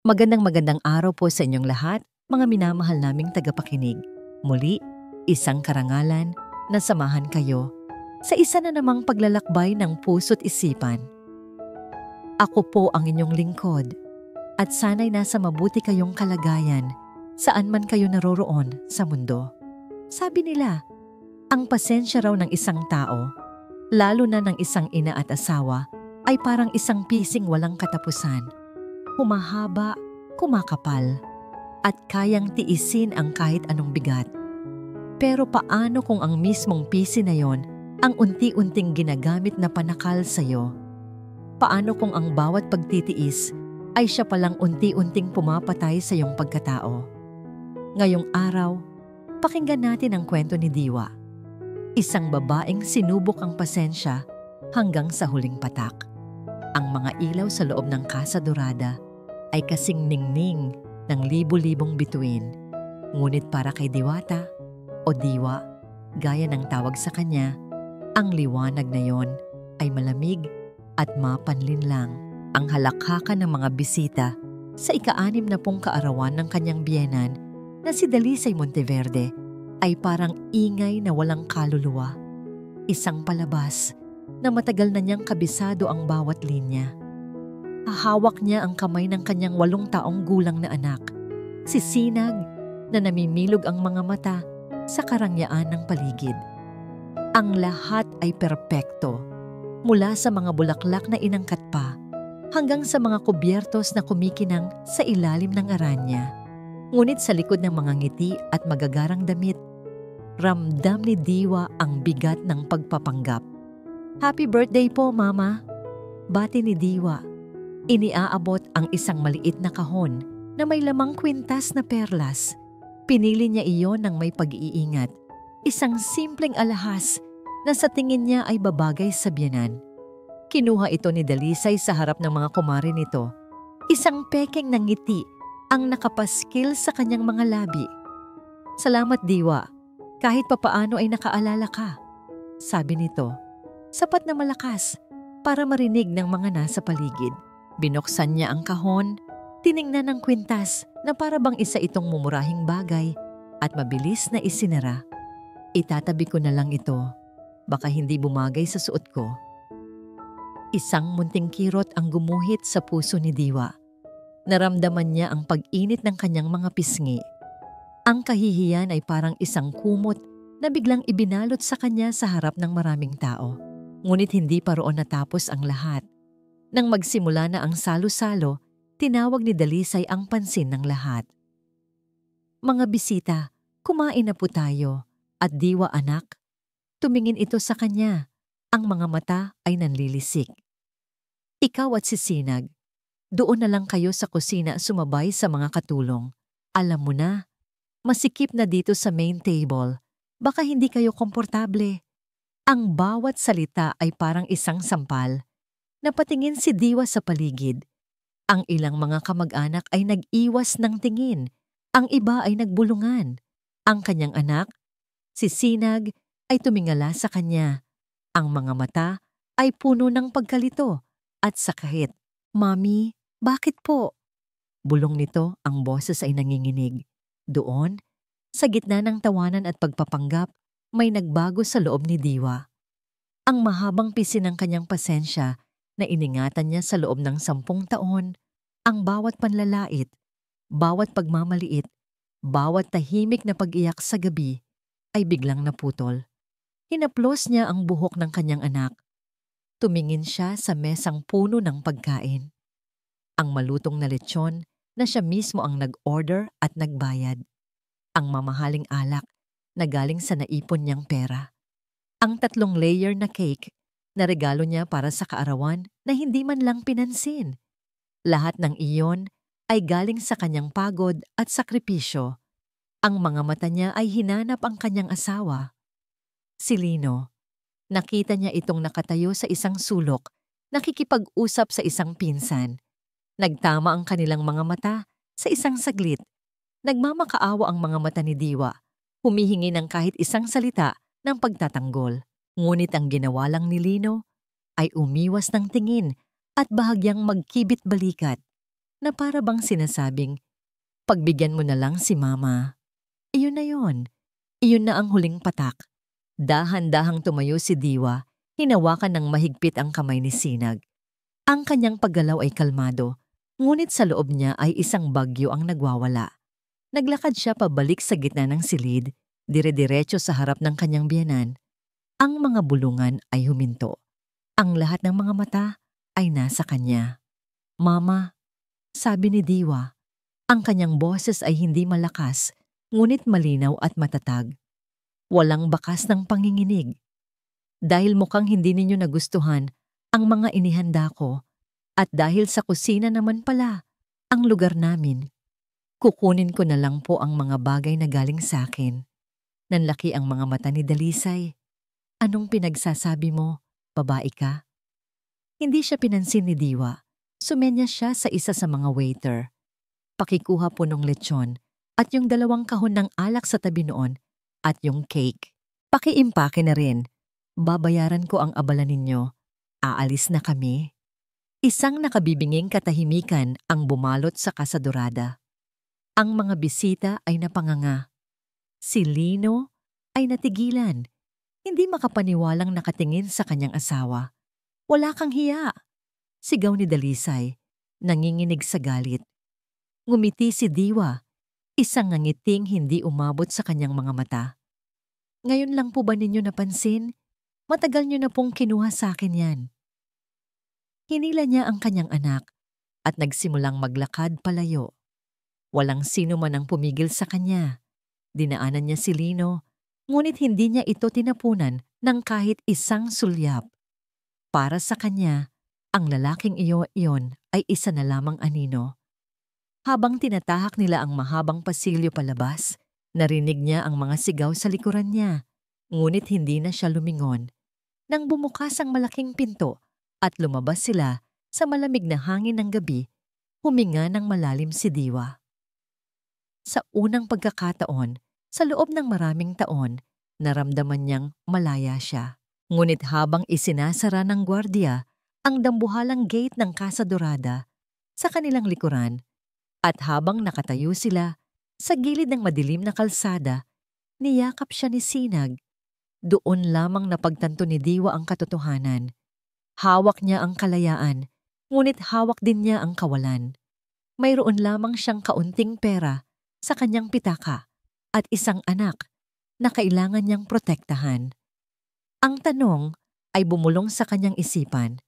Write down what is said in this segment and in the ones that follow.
Magandang araw po sa inyong lahat, mga minamahal naming tagapakinig. Muli, isang karangalan na samahan kayo sa isa na namang paglalakbay ng puso't isipan. Ako po ang inyong lingkod at sana'y nasa mabuti kayong kalagayan saan man kayo naroroon sa mundo. Sabi nila, ang pasensya raw ng isang tao, lalo na ng isang ina at asawa, ay parang isang pising walang katapusan. Humahaba, kumakapal, at kayang tiisin ang kahit anong bigat. Pero paano kung ang mismong pisi na yon ang unti-unting ginagamit na panakal sa'yo? Paano kung ang bawat pagtitiis ay siya palang unti-unting pumapatay sa iyong pagkatao? Ngayong araw, pakinggan natin ang kwento ni Diwa. Isang babaeng sinubok ang pasensya hanggang sa huling patak. Ang mga ilaw sa loob ng Casa Dorada ay kasing ningning ng libu-libong bituin. Ngunit para kay Diwata o Diwa, gaya ng tawag sa kanya, ang liwanag na yon ay malamig at mapanlinlang. Ang halakhakan ng mga bisita sa ika-6 na kaarawan ng kanyang biyenan na si Dalisay Monteverde ay parang ingay na walang kaluluwa. Isang palabas na matagal na niyang kabisado ang bawat linya. Hahawak niya ang kamay ng kanyang 8 taong gulang na anak, si Sinag, na namimilog ang mga mata sa karangyaan ng paligid. Ang lahat ay perpekto, mula sa mga bulaklak na inangkat pa hanggang sa mga kubyertos na kumikinang sa ilalim ng aranya. Ngunit sa likod ng mga ngiti at magagarang damit, ramdam ni Diwa ang bigat ng pagpapanggap. "Happy birthday po, Mama!" Bati ni Diwa. Iniaabot ang isang maliit na kahon na may lamang kwintas na perlas. Pinili niya iyon ng may pag-iingat. Isang simpleng alahas na sa tingin niya ay babagay sa biyenan. Kinuha ito ni Dalisay sa harap ng mga kumare nito. Isang pekeng ng ngiti ang nakapaskil sa kanyang mga labi. "Salamat, Diwa. Kahit papaano ay nakaalala ka," sabi nito. Sapat na malakas para marinig ng mga nasa paligid. Binuksan niya ang kahon, tiningnan ang kwintas na para bang isa itong mumurahing bagay at mabilis na isinara. "Itatabi ko na lang ito. Baka hindi bumagay sa suot ko." Isang munting kirot ang gumuhit sa puso ni Diwa. Naramdaman niya ang pag-init ng kanyang mga pisngi. Ang kahihiyan ay parang isang kumot na biglang ibinalot sa kanya sa harap ng maraming tao. Ngunit hindi pa roon natapos ang lahat. Nang magsimula na ang salo-salo, tinawag ni Dalisay ang pansin ng lahat. "Mga bisita, kumain na po tayo." At Diwa, anak, tumingin ito sa kanya. Ang mga mata ay nanlilisik. "Ikaw at si Sinag, doon na lang kayo sa kusina sumabay sa mga katulong. Alam mo na, masikip na dito sa main table. Baka hindi kayo komportable." Ang bawat salita ay parang isang sampal. Napatingin si Diwa sa paligid. Ang ilang mga kamag-anak ay nag-iwas ng tingin. Ang iba ay nagbulungan. Ang kanyang anak, si Sinag, ay tumingala sa kanya. Ang mga mata ay puno ng pagkalito at sakit. "Mami, bakit po?" Bulong nito, ang boses ay nanginginig. Doon, sa gitna ng tawanan at pagpapanggap, may nagbago sa loob ni Diwa. Ang mahabang pisi ng kanyang pasensya na iningatan niya sa loob ng 10 taon, ang bawat panlalait, bawat pagmamaliit, bawat tahimik na pag-iyak sa gabi ay biglang naputol. Hinaplos niya ang buhok ng kanyang anak. Tumingin siya sa mesang puno ng pagkain. Ang malutong na lechon na siya mismo ang nag-order at nagbayad. Ang mamahaling alak na galing sa naipon niyang pera. Ang 3 layer na cake na regalo niya para sa kaarawan na hindi man lang pinansin. Lahat ng iyon ay galing sa kanyang pagod at sakripisyo. Ang mga mata niya ay hinanap ang kanyang asawa. Si Lino. Nakita niya itong nakatayo sa isang sulok, nakikipag-usap sa isang pinsan. Nagtama ang kanilang mga mata sa isang saglit. Nagmamakaawa ang mga mata ni Diwa. Humihingi ng kahit isang salita ng pagtatanggol. Ngunit ang ginawa lang ni Lino ay umiwas ng tingin at bahagyang magkibit balikat. na para bang sinasabing, pagbigyan mo na lang si Mama. Iyon na yon. Iyon na ang huling patak. Dahan-dahang tumayo si Diwa, hinawakan ng mahigpit ang kamay ni Sinag. Ang kanyang paggalaw ay kalmado, ngunit sa loob niya ay isang bagyo ang nagwawala. Naglakad siya pabalik sa gitna ng silid, dire-diretso sa harap ng kanyang biyenan. Ang mga bulungan ay huminto. Ang lahat ng mga mata ay nasa kanya. Mama, sabi ni Diwa. Ang kanyang boses ay hindi malakas, ngunit malinaw at matatag. Walang bakas ng panginginig. Dahil mukhang hindi ninyo nagustuhan ang mga inihanda ko, at dahil sa kusina naman pala ang lugar namin, kukunin ko na lang po ang mga bagay na galing sa akin. Nanlaki ang mga mata ni Dalisay. Anong pinagsasabi mo? Babae ka? Hindi siya pinansin ni Diwa. Sumenya siya sa isa sa mga waiter. Pakikuha po ng lechon at yung 2 kahon ng alak sa tabi noon at yung cake. Pakiimpake na rin. Babayaran ko ang abala ninyo. Aalis na kami. Isang nakabibinging katahimikan ang bumalot sa kasadurada. Ang mga bisita ay napanganga. Si Lino ay natigilan. Hindi makapaniwalang nakatingin sa kanyang asawa. Wala kang hiya. Sigaw ni Dalisay, nanginginig sa galit. Ngumiti si Diwa, isang ngangiting hindi umabot sa kanyang mga mata. Ngayon lang po ba ninyo napansin? Matagal nyo na pong kinuha sa akin yan. Hinila niya ang kanyang anak at nagsimulang maglakad palayo. Walang sino man ang pumigil sa kanya. Dinaanan niya si Lino, ngunit hindi niya ito tinapunan ng kahit isang sulyap. Para sa kanya, ang lalaking iyon ay isa na lamang anino. Habang tinatahak nila ang mahabang pasilyo palabas, narinig niya ang mga sigaw sa likuran niya, ngunit hindi na siya lumingon. Nang bumukas ang malaking pinto at lumabas sila sa malamig na hangin ng gabi, huminga ng malalim si Diwa. Sa unang pagkakataon, sa loob ng maraming taon, naramdaman niyang malaya siya. Ngunit habang isinasara ng gwardiya ang dambuhalang gate ng Casa Dorada sa kanilang likuran, at habang nakatayo sila sa gilid ng madilim na kalsada, niyakap siya ni Sinag. Doon lamang napagtanto ni Diwa ang katotohanan. Hawak niya ang kalayaan, ngunit hawak din niya ang kawalan. Mayroon lamang siyang kaunting pera sa kanyang pitaka at isang anak na kailangan niyang protektahan. Ang tanong ay bumulong sa kanyang isipan,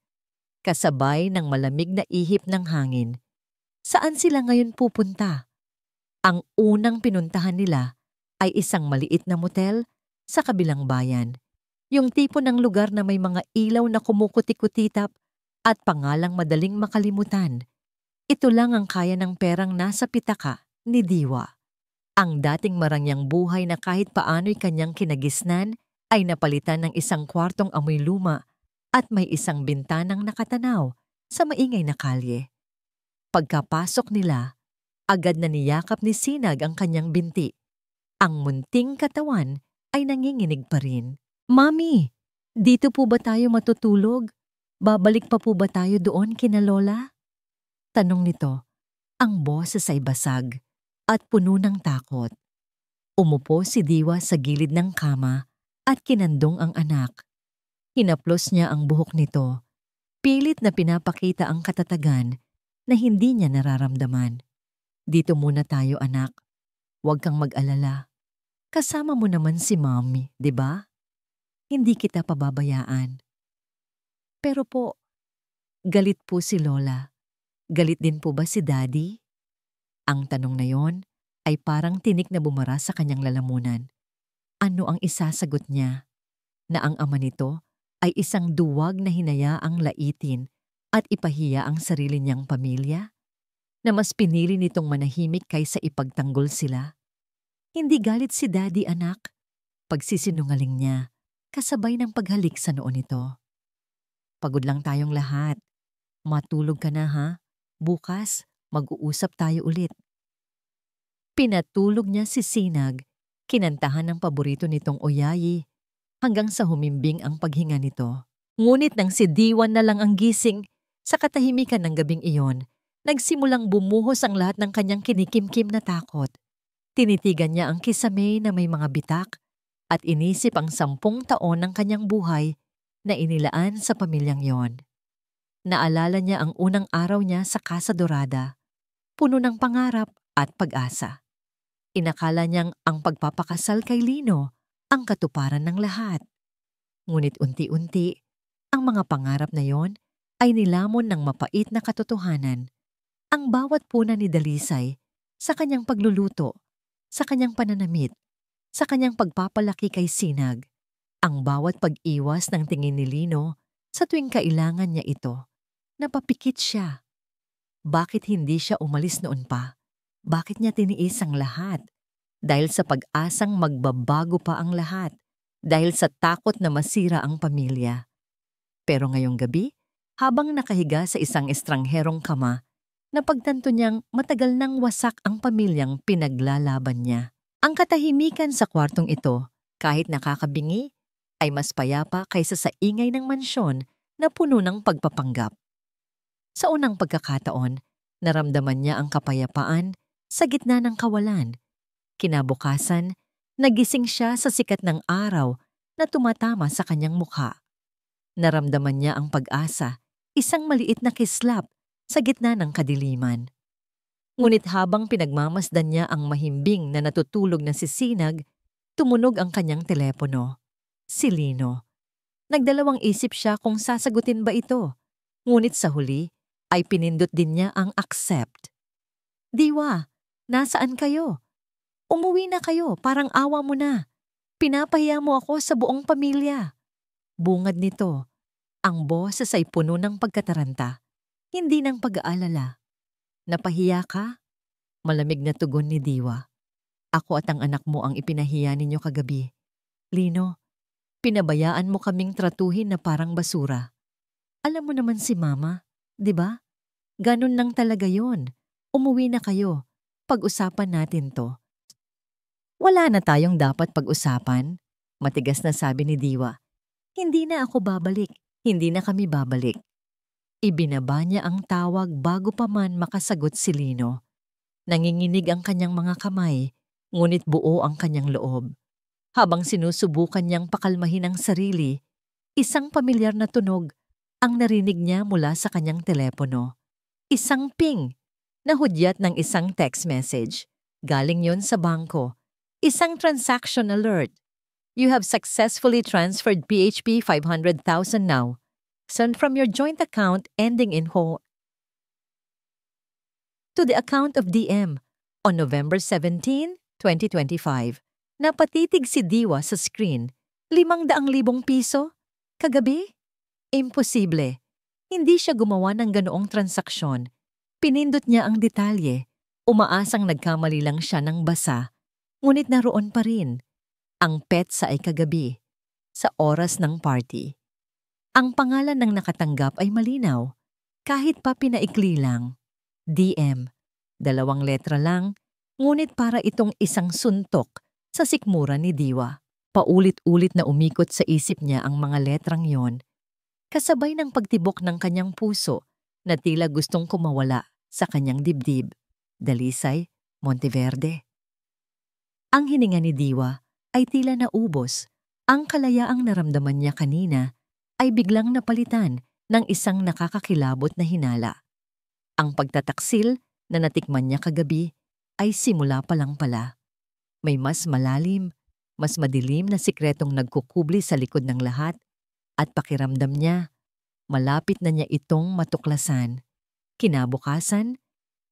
kasabay ng malamig na ihip ng hangin. Saan sila ngayon pupunta? Ang unang pinuntahan nila ay isang maliit na motel sa kabilang bayan. Yung tipo ng lugar na may mga ilaw na kumukuti-kutitap at pangalang madaling makalimutan. Ito lang ang kaya ng perang nasa pitaka ni Diwa. Ang dating marangyang buhay na kahit paano'y kanyang kinagisnan ay napalitan ng isang kwartong amoy luma at may isang bintanang nakatanaw sa maingay na kalye. Pagkapasok nila, agad na niyakap ni Sinag ang kanyang binti. Ang munting katawan ay nanginginig pa rin. Mami, dito po ba tayo matutulog? Babalik pa po ba tayo doon kina Lola? Tanong nito. Ang boses ay basag at puno ng takot. Umupo si Diwa sa gilid ng kama at kinandong ang anak. Hinaplos niya ang buhok nito. Pilit na pinapakita ang katatagan na hindi niya nararamdaman. Dito muna tayo, anak. Huwag kang mag-alala. Kasama mo naman si Mommy, di ba? Hindi kita pababayaan. Pero po, galit po si Lola. Galit din po ba si Daddy? Ang tanong na yon ay parang tinik na bumara sa kanyang lalamunan. Ano ang isasagot niya? Na ang ama nito ay isang duwag na hinayaang laitin at ipahiya ang sarili niyang pamilya? Na mas pinili nitong manahimik kaysa ipagtanggol sila? Hindi galit si Daddy, anak. Pagsisinungaling niya, kasabay ng paghalik sa noo nito. Pagod lang tayong lahat. Matulog ka na, ha? Bukas, mag-uusap tayo ulit. Pinatulog niya si Sinag, kinantahan ng paborito nitong Oyayi, hanggang sa humimbing ang paghinga nito. Ngunit nang si Diwan na lang ang gising sa katahimikan ng gabing iyon, Nagsimulang bumuhos ang lahat ng kanyang kinikimkim na takot. Tinitigan niya ang kisame na may mga bitak at inisip ang 10 taon ng kanyang buhay na inilaan sa pamilyang yon. Naalala niya ang unang araw niya sa Casa Dorada, puno ng pangarap at pag-asa. Inakala niyang ang pagpapakasal kay Lino ang katuparan ng lahat. Ngunit unti-unti, ang mga pangarap na yon ay nilamon ng mapait na katotohanan. Ang bawat puna ni Dalisay sa kanyang pagluluto, sa kanyang pananamit, sa kanyang pagpapalaki kay Sinag, ang bawat pag-iwas ng tingin ni Lino sa tuwing kailangan niya ito, napapikit siya. Bakit hindi siya umalis noon pa? Bakit niya tiniis ang lahat? Dahil sa pag-asang magbabago pa ang lahat. Dahil sa takot na masira ang pamilya. Pero ngayong gabi, habang nakahiga sa isang estrangherong kama, napagtanto niyang matagal nang wasak ang pamilyang pinaglalaban niya. Ang katahimikan sa kwartong ito, kahit nakakabingi, ay mas payapa kaysa sa ingay ng mansyon na puno ng pagpapanggap. Sa unang pagkakataon, naramdaman niya ang kapayapaan sa gitna ng kawalan. Kinabukasan, nagising siya sa sikat ng araw na tumatama sa kanyang mukha. Naramdaman niya ang pag-asa, isang maliit na kislap sa gitna ng kadiliman. Ngunit habang pinagmamasdan niya ang mahimbing na natutulog na si Sinag, tumunog ang kanyang telepono. Si Lino. Nagdalawang isip siya kung sasagutin ba ito. Ngunit sa huli, ay pinindot din niya ang accept. Diwa, nasaan kayo? Umuwi na kayo, parang awa mo na. Pinapahiya mo ako sa buong pamilya. Bungad nito, ang boses ay puno ng pagkataranta, hindi ng pag-aalala. Napahiya ka? Malamig na tugon ni Diwa. Ako at ang anak mo ang ipinahiya ninyo kagabi. Lino, pinabayaan mo kaming tratuhin na parang basura. Alam mo naman si Mama, di ba? Ganun lang talaga yon. Umuwi na kayo. Pag-usapan natin to. Wala na tayong dapat pag-usapan, matigas na sabi ni Diwa. Hindi na ako babalik. Hindi na kami babalik. Ibinaba niya ang tawag bago pa man makasagot si Lino. Nanginginig ang kanyang mga kamay, ngunit buo ang kanyang loob. Habang sinusubukan niyang pakalmahin ang sarili, isang pamilyar na tunog ang narinig niya mula sa kanyang telepono. Isang ping, na hudyat ng isang text message. Galing yon sa bangko. Isang transaction alert. You have successfully transferred PHP 500,000 now. Send from your joint account ending in HO to the account of DM on November 17, 2025. Napatitig si Diwa sa screen. 500,000 piso? Kagabi? Imposible. Hindi siya gumawa ng ganoong transaksyon. Pinindot niya ang detalye. Umaasang nagkamali lang siya ng basa. Ngunit naroon pa rin. Ang petsa ay kagabi. Sa oras ng party. Ang pangalan ng nakatanggap ay malinaw. Kahit pa pinaikli lang. DM. 2 letra lang. Ngunit para itong isang suntok sa sikmura ni Diwa. Paulit-ulit na umikot sa isip niya ang mga letrang yon. Kasabay ng pagtibok ng kanyang puso na tila gustong kumawala sa kanyang dibdib. Dalisay, Monteverde. Ang hininga ni Diwa ay tila naubos. Ang kalayaang naramdaman niya kanina ay biglang napalitan ng isang nakakakilabot na hinala. Ang pagtataksil na natikman niya kagabi ay simula pa lang pala. May mas malalim, mas madilim na sikretong nagkukubli sa likod ng lahat at pakiramdam niya, malapit na niya itong matuklasan. Kinabukasan,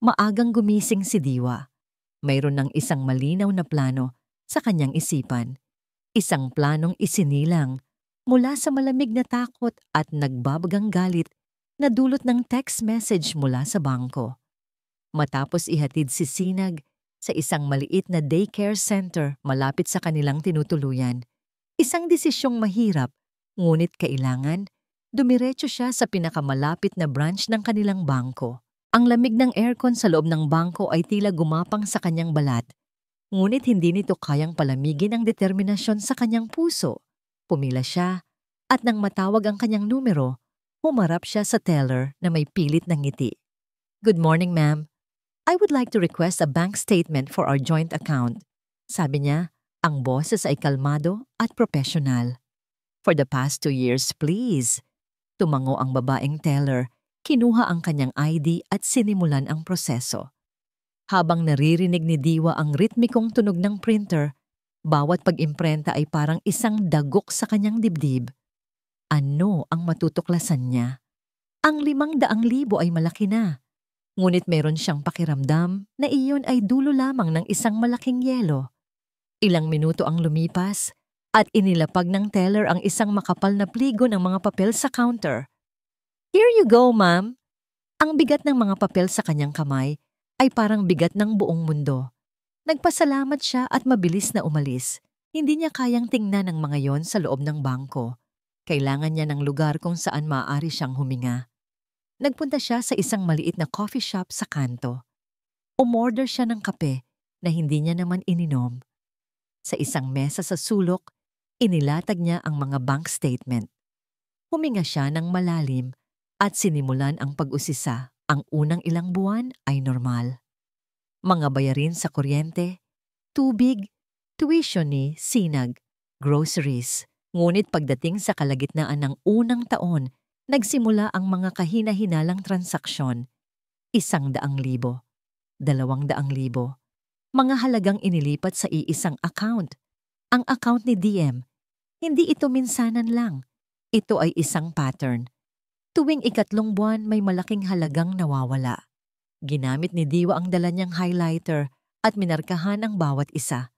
maagang gumising si Diwa. Mayroon ng isang malinaw na plano sa kanyang isipan. Isang planong isinilang mula sa malamig na takot at nagbabagang galit na dulot ng text message mula sa bangko. Matapos ihatid si Sinag sa isang maliit na daycare center malapit sa kanilang tinutuluyan, isang desisyong mahirap, ngunit kailangan, dumiretso siya sa pinakamalapit na branch ng kanilang bangko. Ang lamig ng aircon sa loob ng bangko ay tila gumapang sa kanyang balat, ngunit hindi nito kayang palamigin ang determinasyon sa kanyang puso. Pumila siya, at nang matawag ang kanyang numero, humarap siya sa teller na may pilit na ngiti. Good morning, ma'am. I would like to request a bank statement for our joint account. Sabi niya, ang boses ay kalmado at professional. For the past 2 years, please. Tumango ang babaeng teller, kinuha ang kanyang ID at sinimulan ang proseso. Habang naririnig ni Diwa ang ritmikong tunog ng printer, bawat pag-imprenta ay parang isang dagok sa kanyang dibdib. Ano ang matutuklasan niya? Ang 500,000 ay malaki na. Ngunit meron siyang pakiramdam na iyon ay dulo lamang ng isang malaking yelo. Ilang minuto ang lumipas at inilapag ng teller ang isang makapal na pligo ng mga papel sa counter. Here you go, ma'am. Ang bigat ng mga papel sa kanyang kamay ay parang bigat ng buong mundo. Nagpasalamat siya at mabilis na umalis. Hindi niya kayang tingnan ang mga yon sa loob ng bangko. Kailangan niya ng lugar kung saan maaari siyang huminga. Nagpunta siya sa isang maliit na coffee shop sa kanto. Umorder siya ng kape na hindi niya naman ininom. Sa isang mesa sa sulok, inilatag niya ang mga bank statement. Huminga siya ng malalim at sinimulan ang pag-usisa. Ang unang ilang buwan ay normal. Mga bayarin sa kuryente, tubig, tuition ni sinag, groceries. Ngunit pagdating sa kalagitnaan ng unang taon, nagsimula ang mga kahina-hinalang transaksyon. 100,000, 200,000. Mga halagang inilipat sa iisang account. Ang account ni DM. Hindi ito minsanan lang. Ito ay isang pattern. Tuwing 3 buwan may malaking halagang nawawala. Ginamit ni Diwa ang dala niyang highlighter at minarkahan ang bawat isa.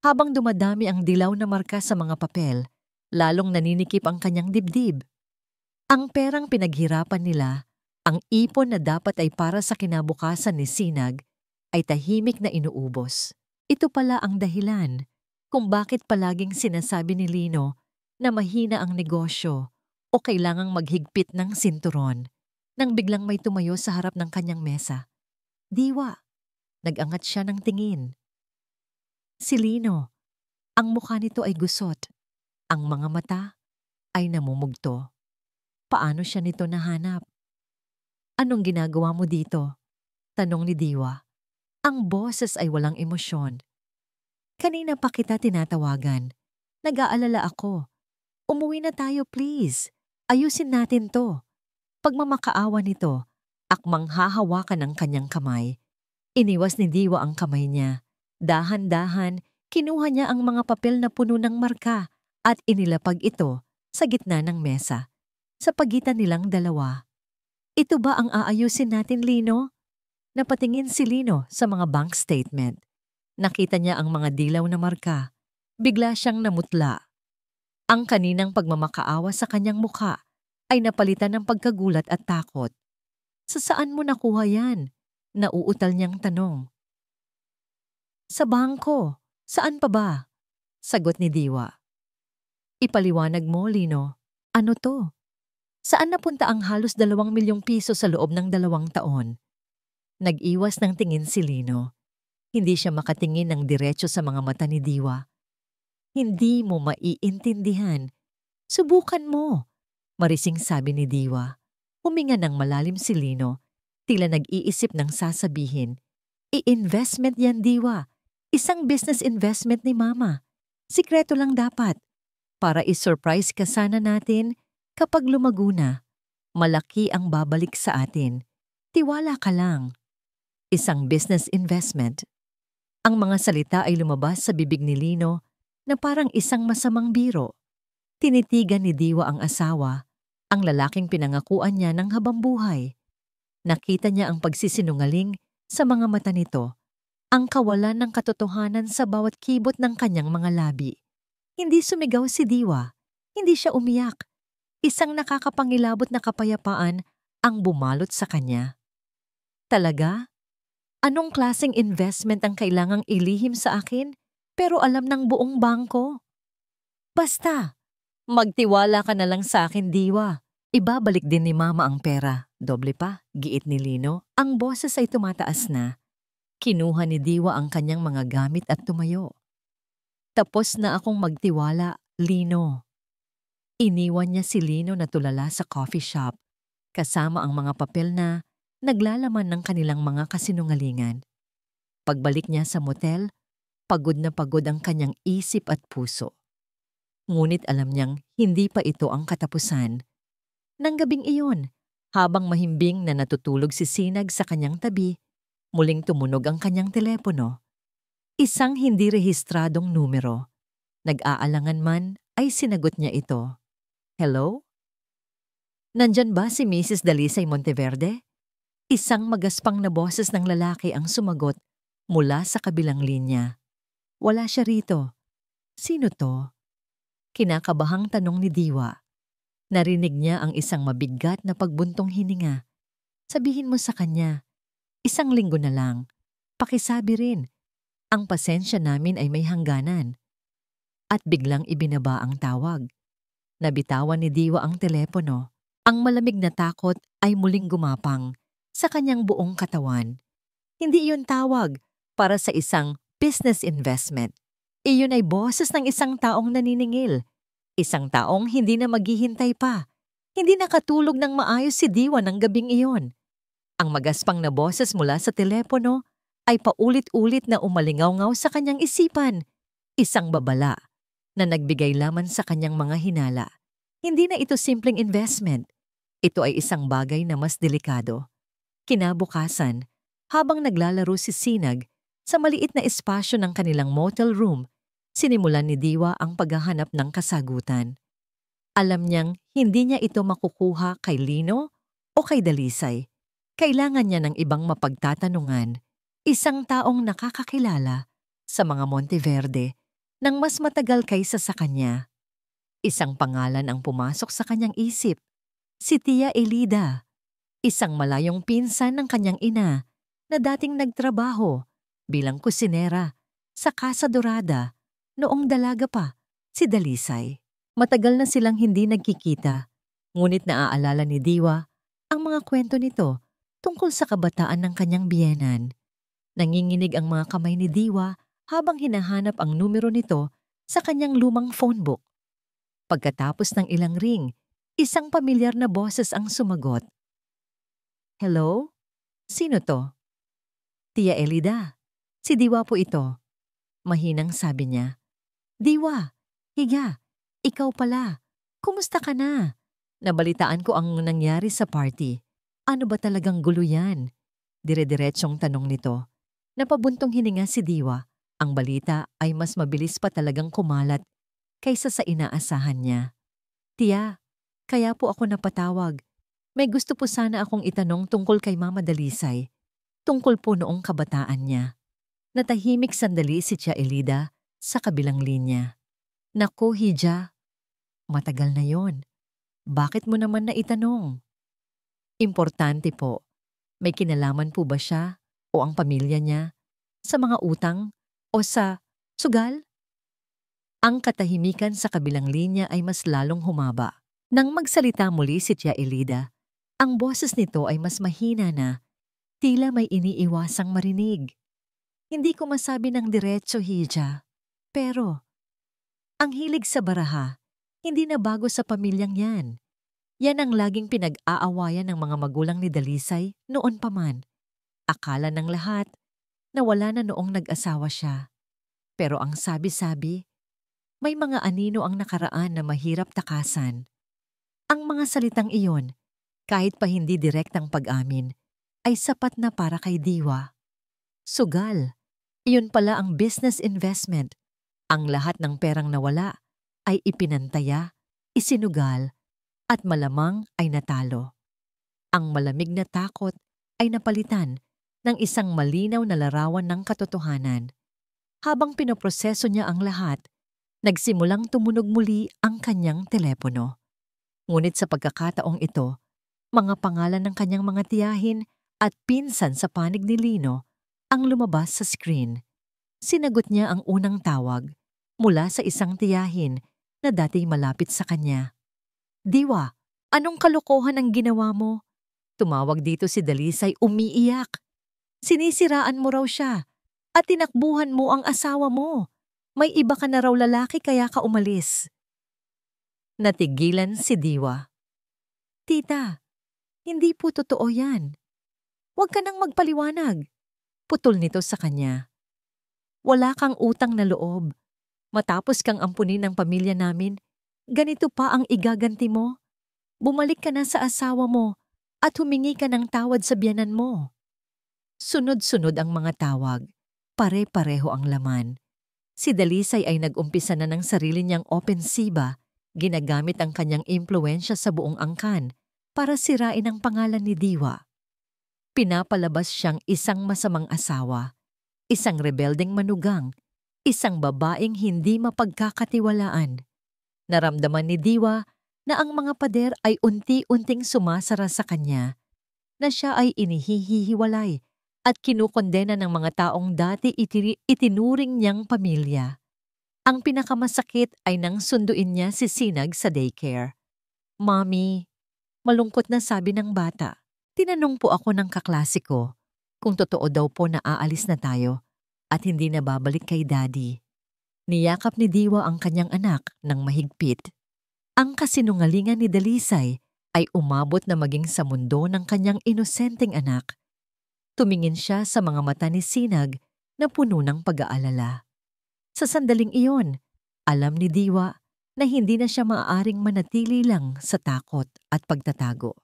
Habang dumadami ang dilaw na marka sa mga papel, lalong naninikip ang kanyang dibdib. Ang perang pinaghirapan nila, ang ipon na dapat ay para sa kinabukasan ni Sinag, ay tahimik na inuubos. Ito pala ang dahilan kung bakit palaging sinasabi ni Lino na mahina ang negosyo o kailangang maghigpit ng sinturon nang biglang may tumayo sa harap ng kanyang mesa. Diwa, nag-angat siya ng tingin. Si Lino, ang mukha nito ay gusot. Ang mga mata ay namumugto. Paano siya nito nahanap? Anong ginagawa mo dito? Tanong ni Diwa. Ang boses ay walang emosyon. Kanina pa kita tinatawagan. Nag-aalala ako. Umuwi na tayo, please. Ayusin natin to. Pagmamakaawa nito, akmang hahawakan ang kanyang kamay. Iniwas ni Diwa ang kamay niya. Dahan-dahan, kinuha niya ang mga papel na puno ng marka at inilapag ito sa gitna ng mesa, sa pagitan nilang dalawa. Ito ba ang aayusin natin, Lino? Napatingin si Lino sa mga bank statement. Nakita niya ang mga dilaw na marka. Bigla siyang namutla. Ang kaninang pagmamakaawa sa kanyang mukha ay napalitan ng pagkagulat at takot. Sa saan mo nakuha yan? Nauutal niyang tanong. Sa bangko. Saan pa ba? Sagot ni Diwa. Ipaliwanag mo, Lino. Ano to? Saan napunta ang halos 2 milyong piso sa loob ng 2 taon? Nag-iwas ng tingin si Lino. Hindi siya makatingin ng diretso sa mga mata ni Diwa. Hindi mo maiintindihan. Subukan mo, marising sabi ni Diwa. Huminga ng malalim si Lino, tila nag-iisip ng sasabihin. I-investment yan, Diwa. Isang business investment ni Mama. Sikreto lang dapat. Para i-surprise ka sana natin kapag lumago na. Malaki ang babalik sa atin. Tiwala ka lang. Isang business investment. Ang mga salita ay lumabas sa bibig ni Lino na parang isang masamang biro. Tinitigan ni Diwa ang asawa, ang lalaking pinangakuan niya ng habambuhay. Nakita niya ang pagsisinungaling sa mga mata nito, ang kawalan ng katotohanan sa bawat kibot ng kanyang mga labi. Hindi sumigaw si Diwa, hindi siya umiyak. Isang nakakapangilabot na kapayapaan ang bumalot sa kanya. Talaga? Anong klaseng investment ang kailangang ilihim sa akin pero alam ng buong bangko? Basta, magtiwala ka na lang sa akin, Diwa. Ibabalik din ni Mama ang pera. Doble pa, giit ni Lino. Ang boses ay tumataas na. Kinuha ni Diwa ang kanyang mga gamit at tumayo. Tapos na akong magtiwala, Lino. Iniwan niya si Lino na tulala sa coffee shop, kasama ang mga papel na naglalaman ng kanilang mga kasinungalingan. Pagbalik niya sa motel, pagod na pagod ang kanyang isip at puso. Ngunit alam niyang hindi pa ito ang katapusan. Nang gabing iyon, habang mahimbing na natutulog si Sinag sa kanyang tabi, muling tumunog ang kanyang telepono. Isang hindi rehistradong numero. Nag-aalangan man ay sinagot niya ito. Hello? Nandyan ba si Mrs. Dalisay Monteverde? Isang magaspang na boses ng lalaki ang sumagot mula sa kabilang linya. Wala siya rito. Sino to? Kinakabahang tanong ni Diwa. Narinig niya ang isang mabigat na pagbuntong hininga. Sabihin mo sa kanya, 1 linggo na lang. Pakisabi rin, ang pasensya namin ay may hangganan. At biglang ibinaba ang tawag. Nabitawan ni Diwa ang telepono. Ang malamig na takot ay muling gumapang sa kanyang buong katawan. Hindi iyon tawag para sa isang business investment. Iyon ay boses ng isang taong naniningil. Isang taong hindi na maghihintay pa. Hindi nakatulog ng maayos si Diwa ng gabing iyon. Ang magaspang na boses mula sa telepono ay paulit-ulit na umalingaw-ngaw sa kanyang isipan. Isang babala na nagbigay laman sa kanyang mga hinala. Hindi na ito simpleng investment. Ito ay isang bagay na mas delikado. Kinabukasan, habang naglalaro si Sinag sa maliit na espasyo ng kanilang motel room, sinimulan ni Diwa ang paghahanap ng kasagutan. Alam niyang hindi niya ito makukuha kay Lino o kay Dalisay. Kailangan niya ng ibang mapagtatanungan, isang taong nakakakilala sa mga Monteverde nang mas matagal kaysa sa kanya. Isang pangalan ang pumasok sa kanyang isip, si Tia Elida, isang malayong pinsan ng kanyang ina na dating nagtrabaho bilang kusinera sa Casa Dorada noong dalaga pa si Dalisay. Matagal na silang hindi nagkikita, ngunit naaalala ni Diwa ang mga kwento nito tungkol sa kabataan ng kanyang biyenan. Nanginginig ang mga kamay ni Diwa habang hinahanap ang numero nito sa kanyang lumang phone book. Pagkatapos ng ilang ring, isang pamilyar na boses ang sumagot. Hello? Sino to? Tia Elida. Si Diwa po ito. Mahinang sabi niya. Diwa, higa, ikaw pala. Kumusta ka na? Nabalitaan ko ang nangyari sa party. Ano ba talagang gulo yan? Dire-diretsyong tanong nito. Napabuntong hininga si Diwa. Ang balita ay mas mabilis pa talagang kumalat kaysa sa inaasahan niya. Tia, kaya po ako napatawag. May gusto po sana akong itanong tungkol kay Mama Dalisay. Tungkol po noong kabataan niya. Natahimik sandali si Tia Elida sa kabilang linya. Naku, Hija, matagal na yon. Bakit mo naman na itanong? Importante po. May kinalaman po ba siya o ang pamilya niya sa mga utang o sa sugal? Ang katahimikan sa kabilang linya ay mas lalong humaba. Nang magsalita muli si Tia Elida, ang boses nito ay mas mahina na, tila may iniiwasang marinig. Hindi ko masabi ng diretso, Hija. Pero, ang hilig sa baraha, hindi na bago sa pamilyang yan. Yan ang laging pinag-aawayan ng mga magulang ni Dalisay noon pa man. Akala ng lahat na wala na noong nag-asawa siya. Pero ang sabi-sabi, may mga anino ang nakaraan na mahirap takasan. Ang mga salitang iyon, kahit pa hindi direktang pag-amin, ay sapat na para kay Diwa. Sugal, iyon pala ang business investment. Ang lahat ng perang nawala ay ipinantaya, isinugal, at malamang ay natalo. Ang malamig na takot ay napalitan ng isang malinaw na larawan ng katotohanan. Habang pinoproseso niya ang lahat, nagsimulang tumunog muli ang kanyang telepono. Ngunit sa pagkakataong ito, mga pangalan ng kanyang mga tiyahin at pinsan sa panig ni Lino ang lumabas sa screen. Sinagot niya ang unang tawag mula sa isang tiyahin na dati malapit sa kanya. Diwa, anong kalokohan ang ginawa mo? Tumawag dito si Dalisay umiiyak. Sinisiraan mo raw siya at tinakbuhan mo ang asawa mo. May iba ka na raw lalaki kaya ka umalis. Natigilan si Diwa. Tita, hindi po totoo yan. Huwag ka nang magpaliwanag. Putol nito sa kanya. Wala kang utang na loob. Matapos kang ampunin ng pamilya namin, ganito pa ang igaganti mo? Bumalik ka na sa asawa mo at humingi ka ng tawad sa biyanan mo. Sunod-sunod ang mga tawag. Pare-pareho ang laman. Si Dalisay ay nag-umpisa na ng sarili niyang opensiba, ginagamit ang kanyang impluensya sa buong angkan para sirain ang pangalan ni Diwa. Pinapalabas siyang isang masamang asawa, isang rebeldeng manugang, isang babaeng hindi mapagkakatiwalaan. Naramdaman ni Diwa na ang mga pader ay unti-unting sumasara sa kanya, na siya ay inihihiwalay at kinukondena ng mga taong dati itinuring niyang pamilya. Ang pinakamasakit ay nang sunduin niya si Sinag sa daycare. "Mommy," malungkot na sabi ng bata. Tinanong po ako ng kaklase ko kung totoo daw po na aalis na tayo at hindi na babalik kay Daddy. Niyakap ni Diwa ang kanyang anak ng mahigpit. Ang kasinungalingan ni Dalisay ay umabot na maging sa mundo ng kanyang inosenteng anak. Tumingin siya sa mga mata ni Sinag na puno ng pag-aalala. Sa sandaling iyon, alam ni Diwa na hindi na siya maaaring manatili lang sa takot at pagtatago.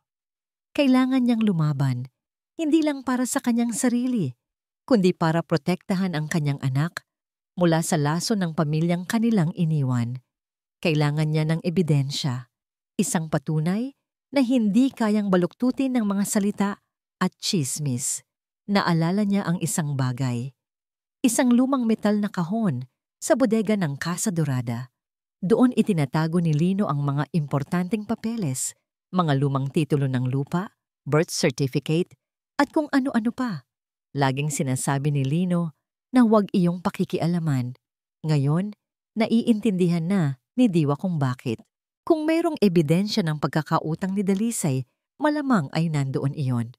Kailangan niyang lumaban, hindi lang para sa kanyang sarili, kundi para protektahan ang kanyang anak mula sa laso ng pamilyang kanilang iniwan. Kailangan niya ng ebidensya, isang patunay na hindi kayang baluktutin ng mga salita at tsismis. Naalala niya ang isang bagay. Isang lumang metal na kahon sa bodega ng Casa Dorada. Doon itinatago ni Lino ang mga importanteng papeles, mga lumang titulo ng lupa, birth certificate, at kung ano-ano pa. Laging sinasabi ni Lino na huwag iyong pakikialaman. Ngayon, naiintindihan na ni Diwa kung bakit. Kung mayroong ebidensya ng pagkakautang ni Dalisay, malamang ay nandoon iyon.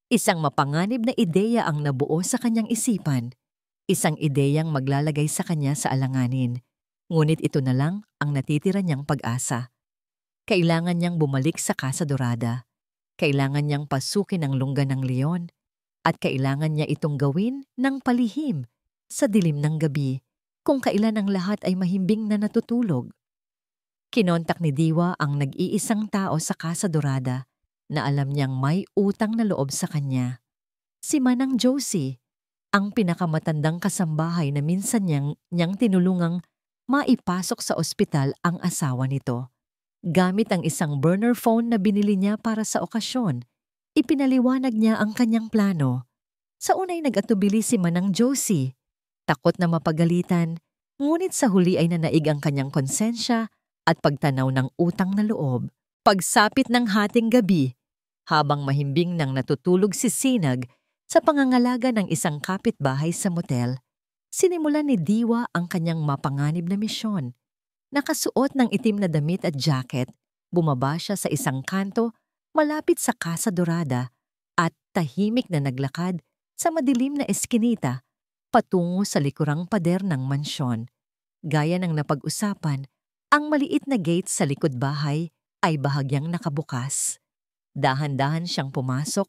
Isang mapanganib na ideya ang nabuo sa kanyang isipan. Isang ideyang maglalagay sa kanya sa alanganin. Ngunit ito na lang ang natitira niyang pag-asa. Kailangan niyang bumalik sa Casa Dorada. Kailangan niyang pasukin ang lungga ng leon. At kailangan niya itong gawin ng palihim sa dilim ng gabi kung kailan ang lahat ay mahimbing na natutulog. Kinontak ni Diwa ang nag-iisang tao sa Casa Dorada na alam niyang may utang na loob sa kanya. Si Manang Josie, ang pinakamatandang kasambahay na minsan niyang tinulungang maipasok sa ospital ang asawa nito. Gamit ang isang burner phone na binili niya para sa okasyon, ipinaliwanag niya ang kanyang plano. Sa unay nag-atubili si Manang Josie, takot na mapagalitan, ngunit sa huli ay nanaig ang kanyang konsensya at pagtanaw ng utang na loob. Pagsapit ng hating gabi, habang mahimbing nang natutulog si Sinag sa pangangalaga ng isang kapitbahay sa motel, sinimulan ni Diwa ang kanyang mapanganib na misyon. Nakasuot ng itim na damit at jacket, bumaba siya sa isang kanto malapit sa Casa Dorada at tahimik na naglakad sa madilim na eskinita patungo sa likurang pader ng mansyon. Gaya ng napag-usapan, ang maliit na gate sa likod bahay ay bahagyang nakabukas. Dahan-dahan siyang pumasok,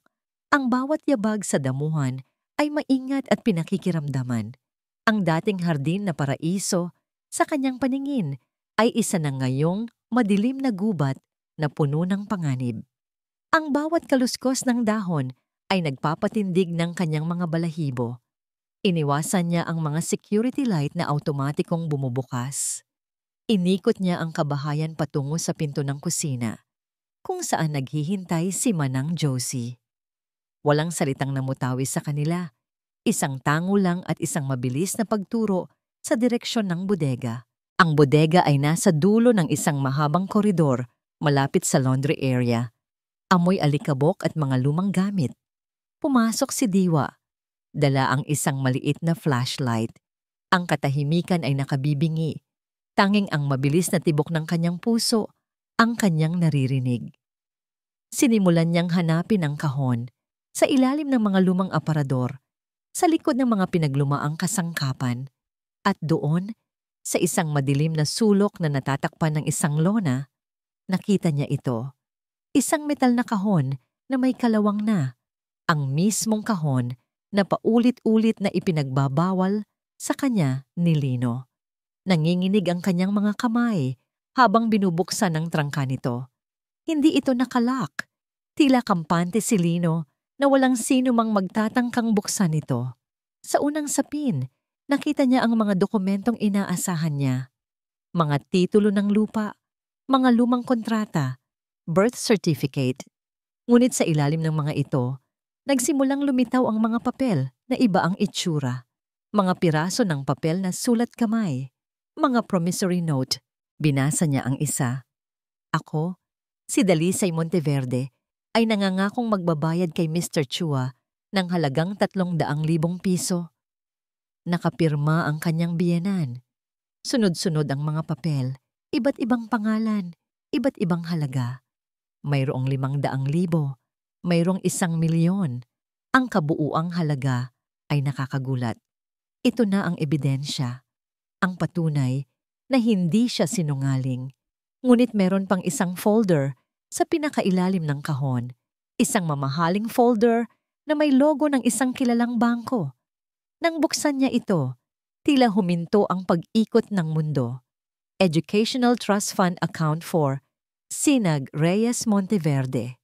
ang bawat yabag sa damuhan ay maingat at pinakikiramdaman. Ang dating hardin na paraiso sa kanyang paningin ay isa na ngayong madilim na gubat na puno ng panganib. Ang bawat kaluskos ng dahon ay nagpapatindig ng kanyang mga balahibo. Iniwasan niya ang mga security light na automatikong bumubukas. Inikot niya ang kabahayan patungo sa pinto ng kusina, kung saan naghihintay si Manang Josie. Walang salitang namutawi sa kanila, isang tango lang at isang mabilis na pagturo sa direksyon ng bodega. Ang bodega ay nasa dulo ng isang mahabang koridor malapit sa laundry area. Amoy alikabok at mga lumang gamit. Pumasok si Diwa. Dala ang isang maliit na flashlight. Ang katahimikan ay nakabibingi. Tanging ang mabilis na tibok ng kanyang puso ang kanyang naririnig. Sinimulan niyang hanapin ang kahon sa ilalim ng mga lumang aparador, sa likod ng mga pinaglumaang kasangkapan, at doon, sa isang madilim na sulok na natatakpan ng isang lona, nakita niya ito. Isang metal na kahon na may kalawang na, Ang mismong kahon na paulit-ulit na ipinagbabawal sa kanya ni Lino. Nanginginig ang kanyang mga kamay habang binubuksan ang trangka nito. Hindi ito nakalak. Tila kampante si Lino na walang sino mang magtatangkang buksan ito. Sa unang sapin, nakita niya ang mga dokumentong inaasahan niya. Mga titulo ng lupa, mga lumang kontrata, birth certificate. Ngunit sa ilalim ng mga ito, nagsimulang lumitaw ang mga papel na iba ang itsura. Mga piraso ng papel na sulat kamay. Mga promissory note. Binasa niya ang isa. Ako, si Dalisay Monteverde, ay nangangakong magbabayad kay Mr. Chua ng halagang 300,000 piso. Nakapirma ang kanyang biyenan. Sunod-sunod ang mga papel, iba't ibang pangalan, iba't ibang halaga. Mayroong 500,000, mayroong 1,000,000. Ang kabuuang halaga ay nakakagulat. Ito na ang ebidensya, ang patunay na hindi siya sinungaling. Ngunit meron pang isang folder sa pinakailalim ng kahon, isang mamahaling folder na may logo ng isang kilalang bangko. Nang buksan niya ito, tila huminto ang pag-ikot ng mundo. Educational Trust Fund Account for Sinag Reyes Monteverde.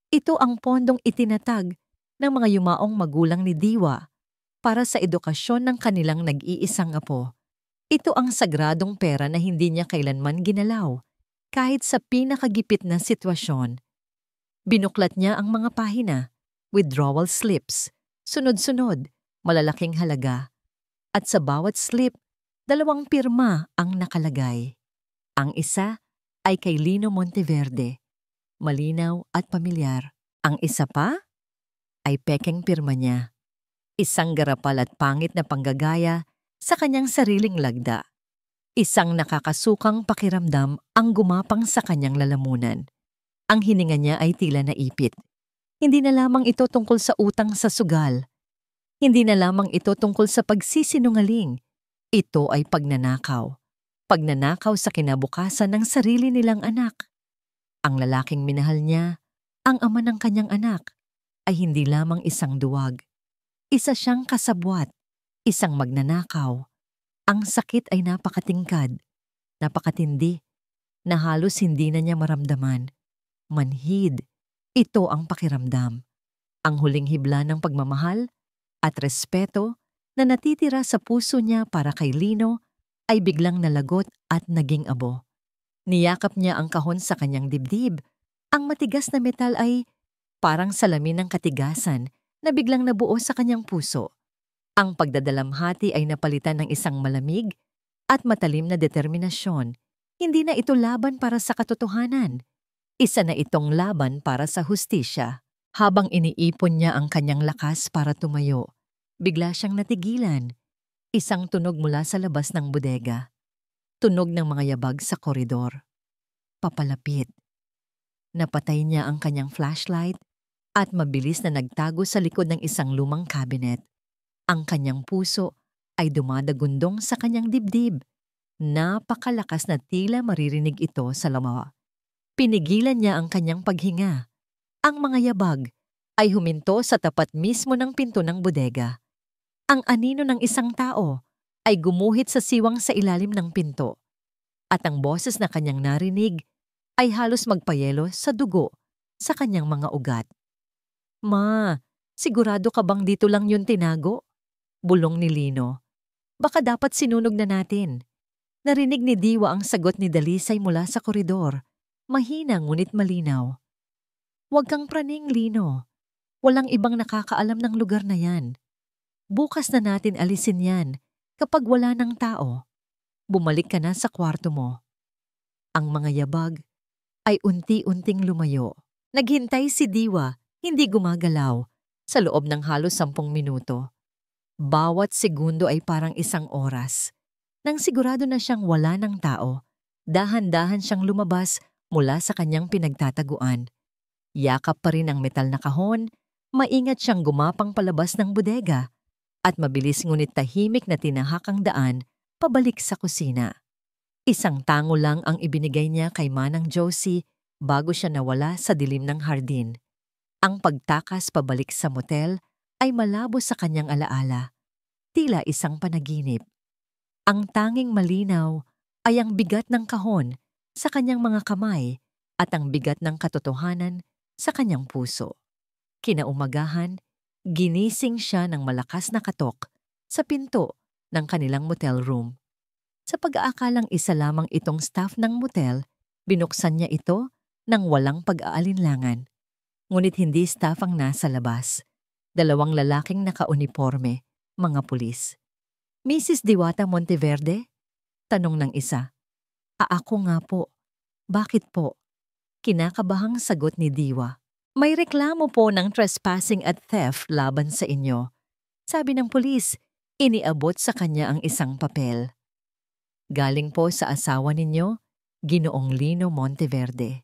Ito ang pondong itinatag ng mga yumaong magulang ni Diwa para sa edukasyon ng kanilang nag-iisang apo. Ito ang sagradong pera na hindi niya kailanman ginalaw, kahit sa pinakagipit na sitwasyon. Binuklat niya ang mga pahina, withdrawal slips, sunod-sunod, malalaking halaga. At sa bawat slip, 2 pirma ang nakalagay. Ang isa ay kay Lino Monteverde, malinaw at pamilyar. Ang isa pa ay pekeng pirma niya. Isang garapal at pangit na panggagaya sa kanyang sariling lagda. Isang nakakasukang pakiramdam ang gumapang sa kanyang lalamunan. Ang hininga niya ay tila naipit. Hindi na lamang ito tungkol sa utang sa sugal. Hindi na lamang ito tungkol sa pagsisinungaling. Ito ay pagnanakaw. Pagnanakaw sa kinabukasan ng sarili nilang anak. Ang lalaking minahal niya, ang ama ng kanyang anak, ay hindi lamang isang duwag. Isa siyang kasabwat, isang magnanakaw. Ang sakit ay napakatingkad, napakatindi, na halos hindi na niya maramdaman. Manhid, ito ang pakiramdam. Ang huling hibla ng pagmamahal at respeto na natitira sa puso niya para kay Lino ay biglang nalagot at naging abo. Niyakap niya ang kahon sa kanyang dibdib. Ang matigas na metal ay parang salamin ng katigasan na biglang nabuo sa kanyang puso. Ang pagdadalamhati ay napalitan ng isang malamig at matalim na determinasyon. Hindi na ito laban para sa katotohanan. Isa na itong laban para sa hustisya. Habang iniipon niya ang kanyang lakas para tumayo, bigla siyang natigilan. Isang tunog mula sa labas ng bodega. Tunog ng mga yabag sa koridor. Papalapit. Napatay niya ang kanyang flashlight at mabilis na nagtago sa likod ng isang lumang cabinet. Ang kanyang puso ay dumadagundong sa kanyang dibdib. Napakalakas na tila maririnig ito sa lamawa. Pinigilan niya ang kanyang paghinga. Ang mga yabag ay huminto sa tapat mismo ng pinto ng bodega. Ang anino ng isang tao ay gumuhit sa siwang sa ilalim ng pinto. At ang boses na kanyang narinig ay halos magpayelo sa dugo sa kanyang mga ugat. Ma, sigurado ka bang dito lang yun tinago? Bulong ni Lino. Baka dapat sinunog na natin. Narinig ni Diwa ang sagot ni Dalisay mula sa koridor. Mahina ngunit malinaw. Huwag kang praning, Lino. Walang ibang nakakaalam ng lugar na yan. Bukas na natin alisin yan kapag wala ng tao. Bumalik ka na sa kwarto mo. Ang mga yabag ay unti-unting lumayo. Naghintay si Diwa, hindi gumagalaw, sa loob ng halos 10 minuto. Bawat segundo ay parang isang oras. Nang sigurado na siyang wala ng tao, dahan-dahan siyang lumabas mula sa kanyang pinagtataguan. Yakap pa rin ang metal na kahon, maingat siyang gumapang palabas ng bodega, at mabilis ngunit tahimik na tinahak ang daan pabalik sa kusina. Isang tango lang ang ibinigay niya kay Manang Josie bago siya nawala sa dilim ng hardin. Ang pagtakas pabalik sa motel ay malabo sa kanyang alaala, tila isang panaginip. Ang tanging malinaw ay ang bigat ng kahon sa kanyang mga kamay at ang bigat ng katotohanan sa kanyang puso. Kinaumagahan, ginising siya ng malakas na katok sa pinto ng kanilang motel room. Sa pag-aakalang isa lamang itong staff ng motel, binuksan niya ito nang walang pag-aalinlangan. Ngunit hindi staff ang nasa labas. 2 lalaking nakauniporme, mga pulis. "Mrs. Diwata Monteverde?" Tanong ng isa. Ako nga po." "Bakit po?" Kinakabahang sagot ni Diwa. "May reklamo po ng trespassing at theft laban sa inyo." Sabi ng pulis, iniabot sa kanya ang isang papel. "Galing po sa asawa ninyo, Ginoong Lino Monteverde."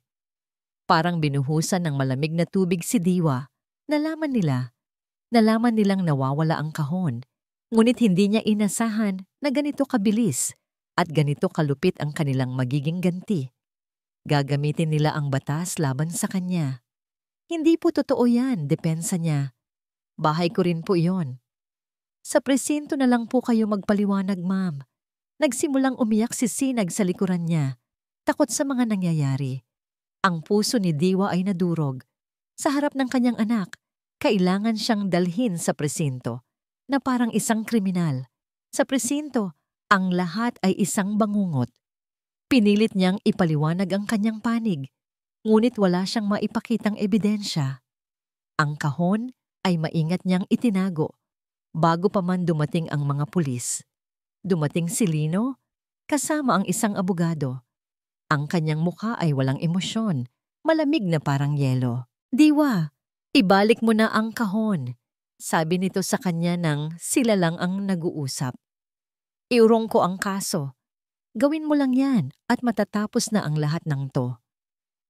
Parang binuhusan ng malamig na tubig si Diwa. Nalaman nilang nawawala ang kahon. Ngunit hindi niya inasahan na ganito kabilis at ganito kalupit ang kanilang magiging ganti. Gagamitin nila ang batas laban sa kanya. "Hindi po totoo yan," depensa niya. "Bahay ko rin po iyon." "Sa presinto na lang po kayo magpaliwanag, ma'am." Nagsimulang umiyak si Sinag sa likuran niya, takot sa mga nangyayari. Ang puso ni Diwa ay nadurog. Sa harap ng kanyang anak, kailangan siyang dalhin sa presinto na parang isang kriminal. Sa presinto, ang lahat ay isang bangungot. Pinilit niyang ipaliwanag ang kanyang panig, ngunit wala siyang maipakitang ebidensya. Ang kahon ay maingat niyang itinago bago pa man dumating ang mga pulis. Dumating si Lino, kasama ang isang abogado. Ang kanyang mukha ay walang emosyon, malamig na parang yelo. "Diwa, ibalik mo na ang kahon," sabi nito sa kanya nang sila lang ang nag-uusap. "Iurong ko ang kaso. Gawin mo lang yan at matatapos na ang lahat ng to."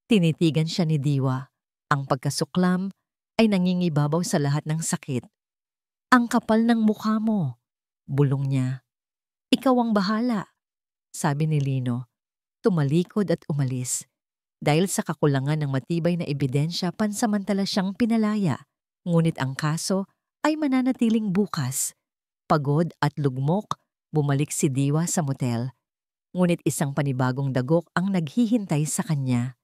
Tinitigan siya ni Diwa. Ang pagkasuklam ay nangingibabaw sa lahat ng sakit. "Ang kapal ng mukha mo," bulong niya. "Ikaw ang bahala," sabi ni Lino. Tumalikod at umalis. Dahil sa kakulangan ng matibay na ebidensya, pansamantala siyang pinalaya. Ngunit ang kaso ay mananatiling bukas. Pagod at lugmok, bumalik si Diwa sa motel. Ngunit isang panibagong dagok ang naghihintay sa kanya.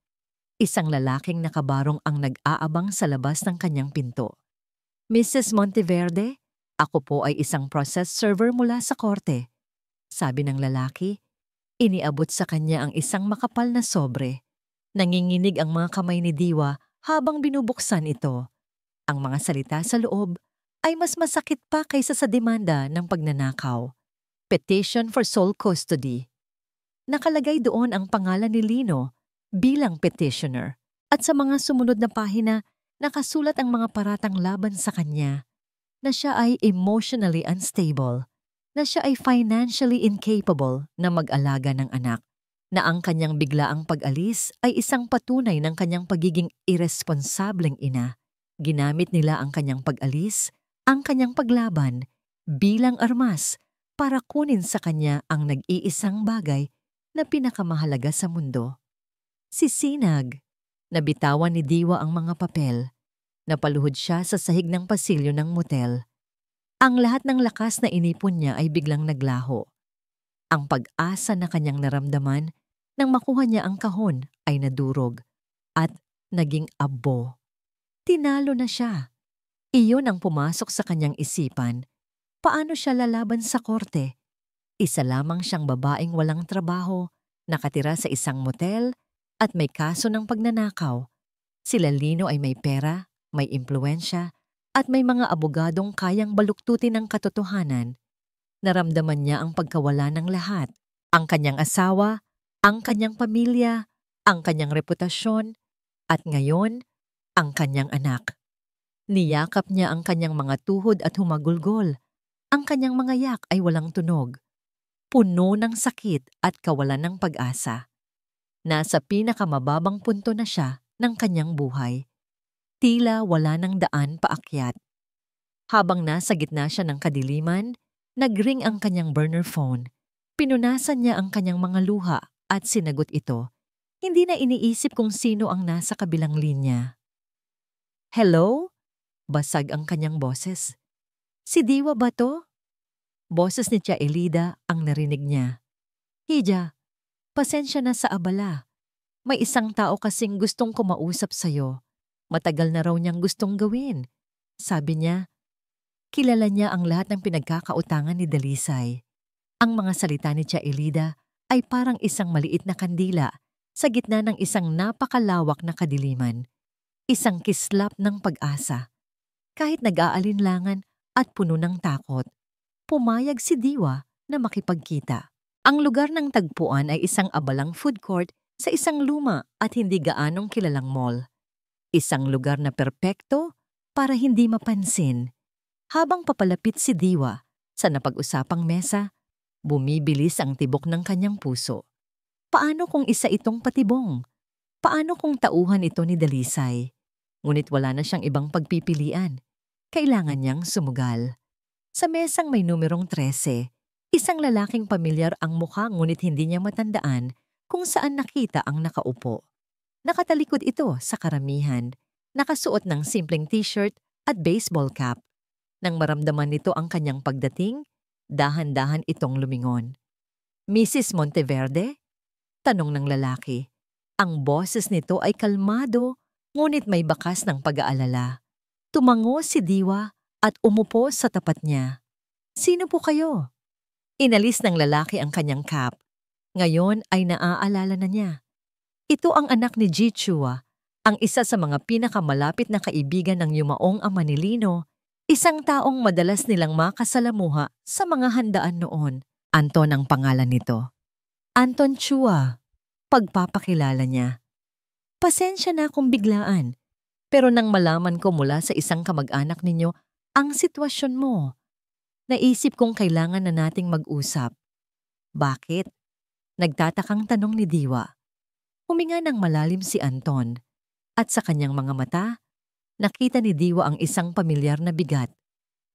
Isang lalaking nakabarong ang nag-aabang sa labas ng kanyang pinto. "Mrs. Monteverde, ako po ay isang process server mula sa korte," sabi ng lalaki. Iniabot sa kanya ang isang makapal na sobre. Nanginginig ang mga kamay ni Diwa habang binubuksan ito. Ang mga salita sa loob ay mas masakit pa kaysa sa demanda ng pagnanakaw. Petition for sole custody. Nakalagay doon ang pangalan ni Lino bilang petitioner at sa mga sumunod na pahina nakasulat ang mga paratang laban sa kanya na siya ay emotionally unstable, na siya ay financially incapable na mag-alaga ng anak, na ang kanyang biglaang pag-alis ay isang patunay ng kanyang pagiging irresponsableng ina. Ginamit nila ang kanyang pag-alis, ang kanyang paglaban, bilang armas para kunin sa kanya ang nag-iisang bagay na pinakamahalaga sa mundo. Si Sinag. Nabitawan ni Diwa ang mga papel. Napaluhod siya sa sahig ng pasilyo ng motel. Ang lahat ng lakas na inipon niya ay biglang naglaho. Ang pag-asa na kanyang naramdaman nang makuha niya ang kahon ay nadurog at naging abo. Tinalo na siya. Iyon ang pumasok sa kanyang isipan. Paano siya lalaban sa korte? Isa lamang siyang babaeng walang trabaho, nakatira sa isang motel at may kaso ng pagnanakaw. Sila Lino ay may pera, may impluwensya, at may mga abogadong kayang baluktutin ang katotohanan. Naramdaman niya ang pagkawala ng lahat. Ang kanyang asawa, ang kanyang pamilya, ang kanyang reputasyon, at ngayon, ang kanyang anak. Niyakap niya ang kanyang mga tuhod at humagulgol. Ang kanyang mga yak ay walang tunog. Puno ng sakit at kawalan ng pag-asa. Nasa pinakamababang punto na siya ng kanyang buhay. Tila wala ng daan paakyat. Habang nasa gitna siya ng kadiliman, nagring ang kanyang burner phone. Pinunasan niya ang kanyang mga luha at sinagot ito. Hindi na iniisip kung sino ang nasa kabilang linya. Hello? Basag ang kanyang boses. Si Diwa ba to? Boses ni Tia Elida ang narinig niya. Hija, pasensya na sa abala. May isang tao kasing gustong kumausap sa'yo. Matagal na raw niyang gustong gawin. Sabi niya, kilala niya ang lahat ng pinagkakautangan ni Dalisay. Ang mga salita ni Tia Elida ay parang isang maliit na kandila sa gitna ng isang napakalawak na kadiliman. Isang kislap ng pag-asa. Kahit nag-aalinlangan at puno ng takot, pumayag si Diwa na makipagkita. Ang lugar ng tagpuan ay isang abalang food court sa isang luma at hindi gaanong kilalang mall. Isang lugar na perpekto para hindi mapansin. Habang papalapit si Diwa sa napag-usapang mesa, bumibilis ang tibok ng kanyang puso. Paano kung isa itong patibong? Paano kung tauhan ito ni Dalisay? Ngunit wala na siyang ibang pagpipilian. Kailangan niyang sumugal. Sa mesang may numerong 13, isang lalaking pamilyar ang mukha ngunit hindi niya matandaan kung saan nakita ang nakaupo. Nakatalikod ito sa karamihan, nakasuot ng simpleng t-shirt at baseball cap. Nang maramdaman nito ang kanyang pagdating, dahan-dahan itong lumingon. Mrs. Monteverde? Tanong ng lalaki. Ang boses nito ay kalmado, ngunit may bakas ng pag-aalala. Tumango si Diwa at umupo sa tapat niya. Sino po kayo? Inalis ng lalaki ang kanyang cap. Ngayon ay naaalala na niya. Ito ang anak ni Ji Chua, ang isa sa mga pinakamalapit na kaibigan ng yumaong ama ni Lino, isang taong madalas nilang makasalamuha sa mga handaan noon. Anton ang pangalan nito. Anton Chua, pagpapakilala niya. Pasensya na kung biglaan, pero nang malaman ko mula sa isang kamag-anak ninyo ang sitwasyon mo, naisip kong kailangan na nating mag-usap. Bakit? Nagtatakang tanong ni Diwa. Huminga ng malalim si Anton, at sa kanyang mga mata, nakita ni Diwa ang isang pamilyar na bigat.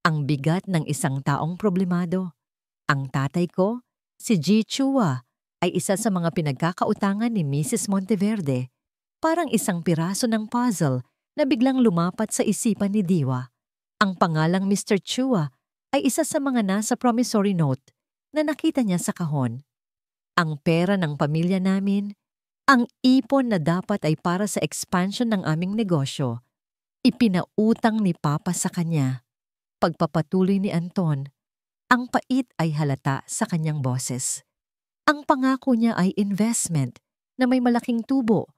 Ang bigat ng isang taong problemado. Ang tatay ko, si Ji Chua, ay isa sa mga pinagkakautangan ni Mrs. Monteverde. Parang isang piraso ng puzzle na biglang lumapat sa isipan ni Diwa. Ang pangalang Mr. Chua ay isa sa mga nasa promissory note na nakita niya sa kahon. Ang pera ng pamilya namin, ang ipon na dapat ay para sa expansion ng aming negosyo, ipinautang ni Papa sa kanya. Pagpapatuloy ni Anton, ang pait ay halata sa kanyang boses. Ang pangako niya ay investment na may malaking tubo.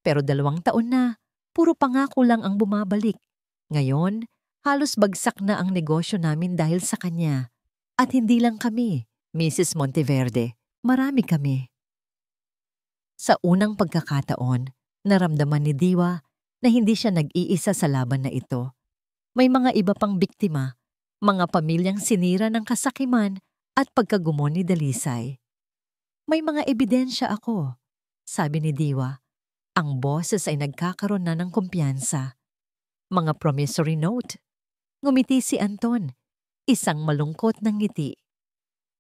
Pero 2 taon na, puro pangako lang ang bumabalik. Ngayon, halos bagsak na ang negosyo namin dahil sa kanya. At hindi lang kami, Mrs. Monteverde, marami kami. Sa unang pagkakataon, naramdaman ni Diwa na hindi siya nag-iisa sa laban na ito. May mga iba pang biktima, mga pamilyang sinira ng kasakiman at pagkagumo ni Dalisay. May mga ebidensya ako, sabi ni Diwa. Ang boses ay nagkakaroon na ng kumpiyansa. Mga promissory note. Ngumiti si Anton, isang malungkot na ngiti.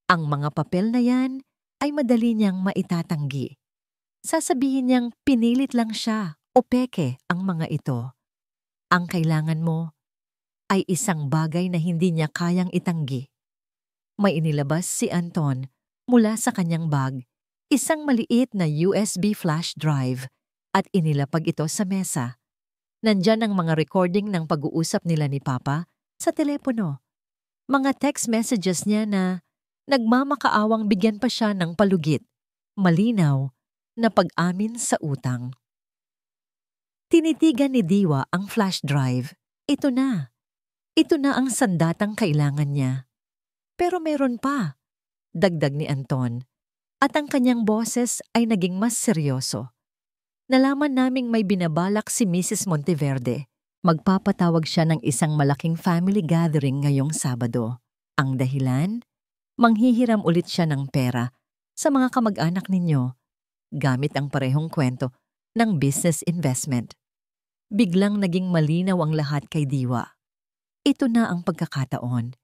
Ang mga papel na yan ay madali niyang maitatanggi. Sasabihin niyang pinilit lang siya o peke ang mga ito. Ang kailangan mo ay isang bagay na hindi niya kayang itanggi. May inilabas si Anton mula sa kanyang bag, isang maliit na USB flash drive. At inilapag ito sa mesa. Nandyan ang mga recording ng pag-uusap nila ni Papa sa telepono. Mga text messages niya na nagmamakaawang bigyan pa siya ng palugit, malinaw na pag-amin sa utang. Tinitigan ni Diwa ang flash drive. Ito na. Ito na ang sandatang kailangan niya. Pero meron pa, dagdag ni Anton. At ang kanyang boses ay naging mas seryoso. Nalaman naming may binabalak si Mrs. Monteverde. Magpapatawag siya ng isang malaking family gathering ngayong Sabado. Ang dahilan? Manghihiram ulit siya ng pera sa mga kamag-anak ninyo gamit ang parehong kwento ng business investment. Biglang naging malinaw ang lahat kay Diwa. Ito na ang pagkakataon.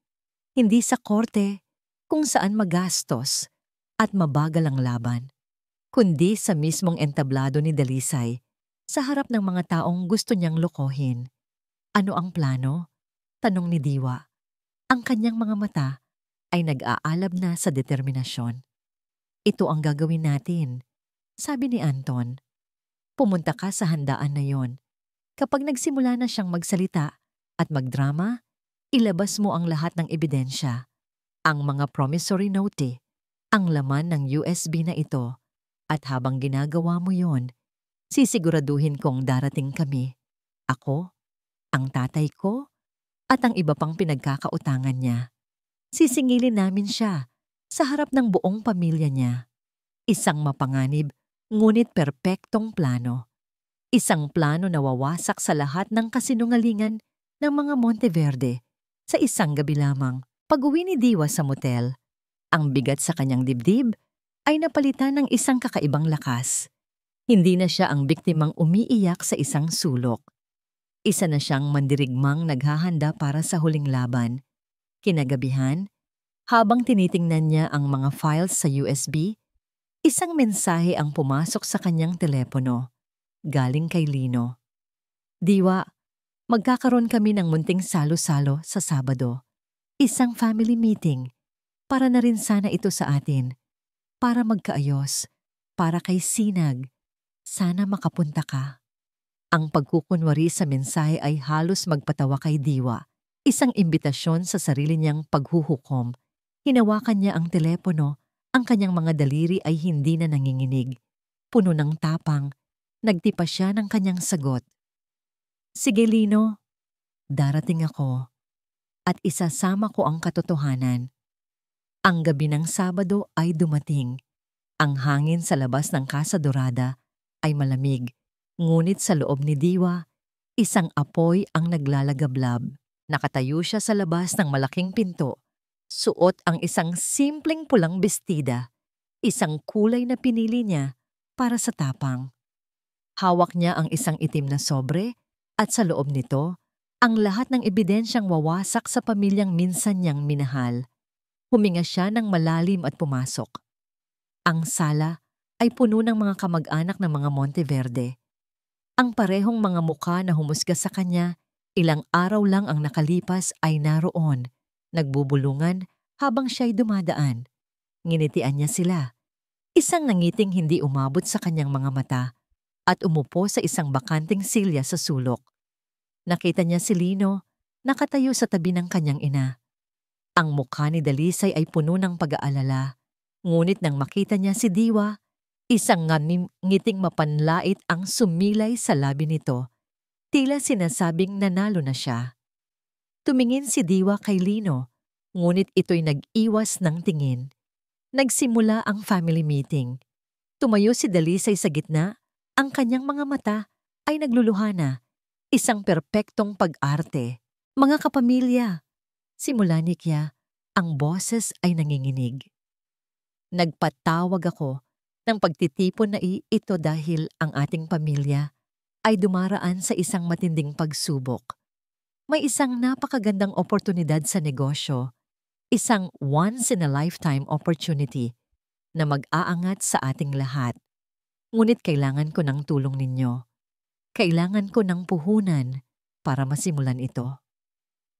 Hindi sa korte kung saan magastos at mabagal ang laban, kundi sa mismong entablado ni Dalisay sa harap ng mga taong gusto niyang lokohin. Ano ang plano? Tanong ni Diwa. Ang kanyang mga mata ay nag-aalab na sa determinasyon. Ito ang gagawin natin, sabi ni Anton. Pumunta ka sa handaan na yon. Kapag nagsimula na siyang magsalita at magdrama, ilabas mo ang lahat ng ebidensya. Ang mga promissory note, ang laman ng USB na ito. At habang ginagawa mo yon, sisiguraduhin kong darating kami. Ako, ang tatay ko, at ang iba pang pinagkakautangan niya. Sisingilin namin siya sa harap ng buong pamilya niya. Isang mapanganib, ngunit perpektong plano. Isang plano na wawasak sa lahat ng kasinungalingan ng mga Monteverde sa isang gabi lamang. Pag-uwi ni Diwa sa motel, ang bigat sa kanyang dibdib ay napalitan ng isang kakaibang lakas. Hindi na siya ang biktimang umiiyak sa isang sulok. Isa na siyang mandirigmang naghahanda para sa huling laban. Kinagabihan, habang tinitingnan niya ang mga files sa USB, isang mensahe ang pumasok sa kanyang telepono, galing kay Lino. Diwa, magkakaroon kami ng munting salo-salo sa Sabado. Isang family meeting. Para na rin sana ito sa atin. Para magkaayos. Para kay Sinag. Sana makapunta ka. Ang pagkukunwari sa mensahe ay halos magpatawa kay Diwa. Isang imbitasyon sa sarili niyang paghuhukom. Hinawakan niya ang telepono. Ang kanyang mga daliri ay hindi na nanginginig. Puno ng tapang. Nagtipa siya ng kanyang sagot. Sige Lino, darating ako. At isasama ko ang katotohanan. Ang gabi ng Sabado ay dumating. Ang hangin sa labas ng Casa Dorada ay malamig, ngunit sa loob ni Diwa, isang apoy ang naglalagablab. Nakatayo siya sa labas ng malaking pinto. Suot ang isang simpleng pulang bestida, isang kulay na pinili niya para sa tapang. Hawak niya ang isang itim na sobre at sa loob nito, ang lahat ng ebidensyang wawasak sa pamilyang minsan niyang minahal. Huminga siya ng malalim at pumasok. Ang sala ay puno ng mga kamag-anak ng mga Monteverde. Ang parehong mga mukha na humusga sa kanya, ilang araw lang ang nakalipas ay naroon, nagbubulungan habang siya'y dumadaan. Nginitian niya sila. Isang nangiting hindi umabot sa kanyang mga mata at umupo sa isang bakanting silya sa sulok. Nakita niya si Lino, nakatayo sa tabi ng kanyang ina. Ang mukha ni Dalisay ay puno ng pag-aalala, ngunit nang makita niya si Diwa, isang ngiting mapanlait ang sumilay sa labi nito. Tila sinasabing nanalo na siya. Tumingin si Diwa kay Lino, ngunit ito'y nag-iwas ng tingin. Nagsimula ang family meeting. Tumayo si Dalisay sa gitna, ang kanyang mga mata ay nagluluhana. Isang perpektong pag-arte. Mga kapamilya. Simula ni Kya, ang boses ay nanginginig. Nagpatawag ako ng pagtitipon na ito dahil ang ating pamilya ay dumaraan sa isang matinding pagsubok. May isang napakagandang oportunidad sa negosyo, isang once-in-a-lifetime opportunity na mag-aangat sa ating lahat. Ngunit kailangan ko ng tulong ninyo. Kailangan ko ng puhunan para masimulan ito.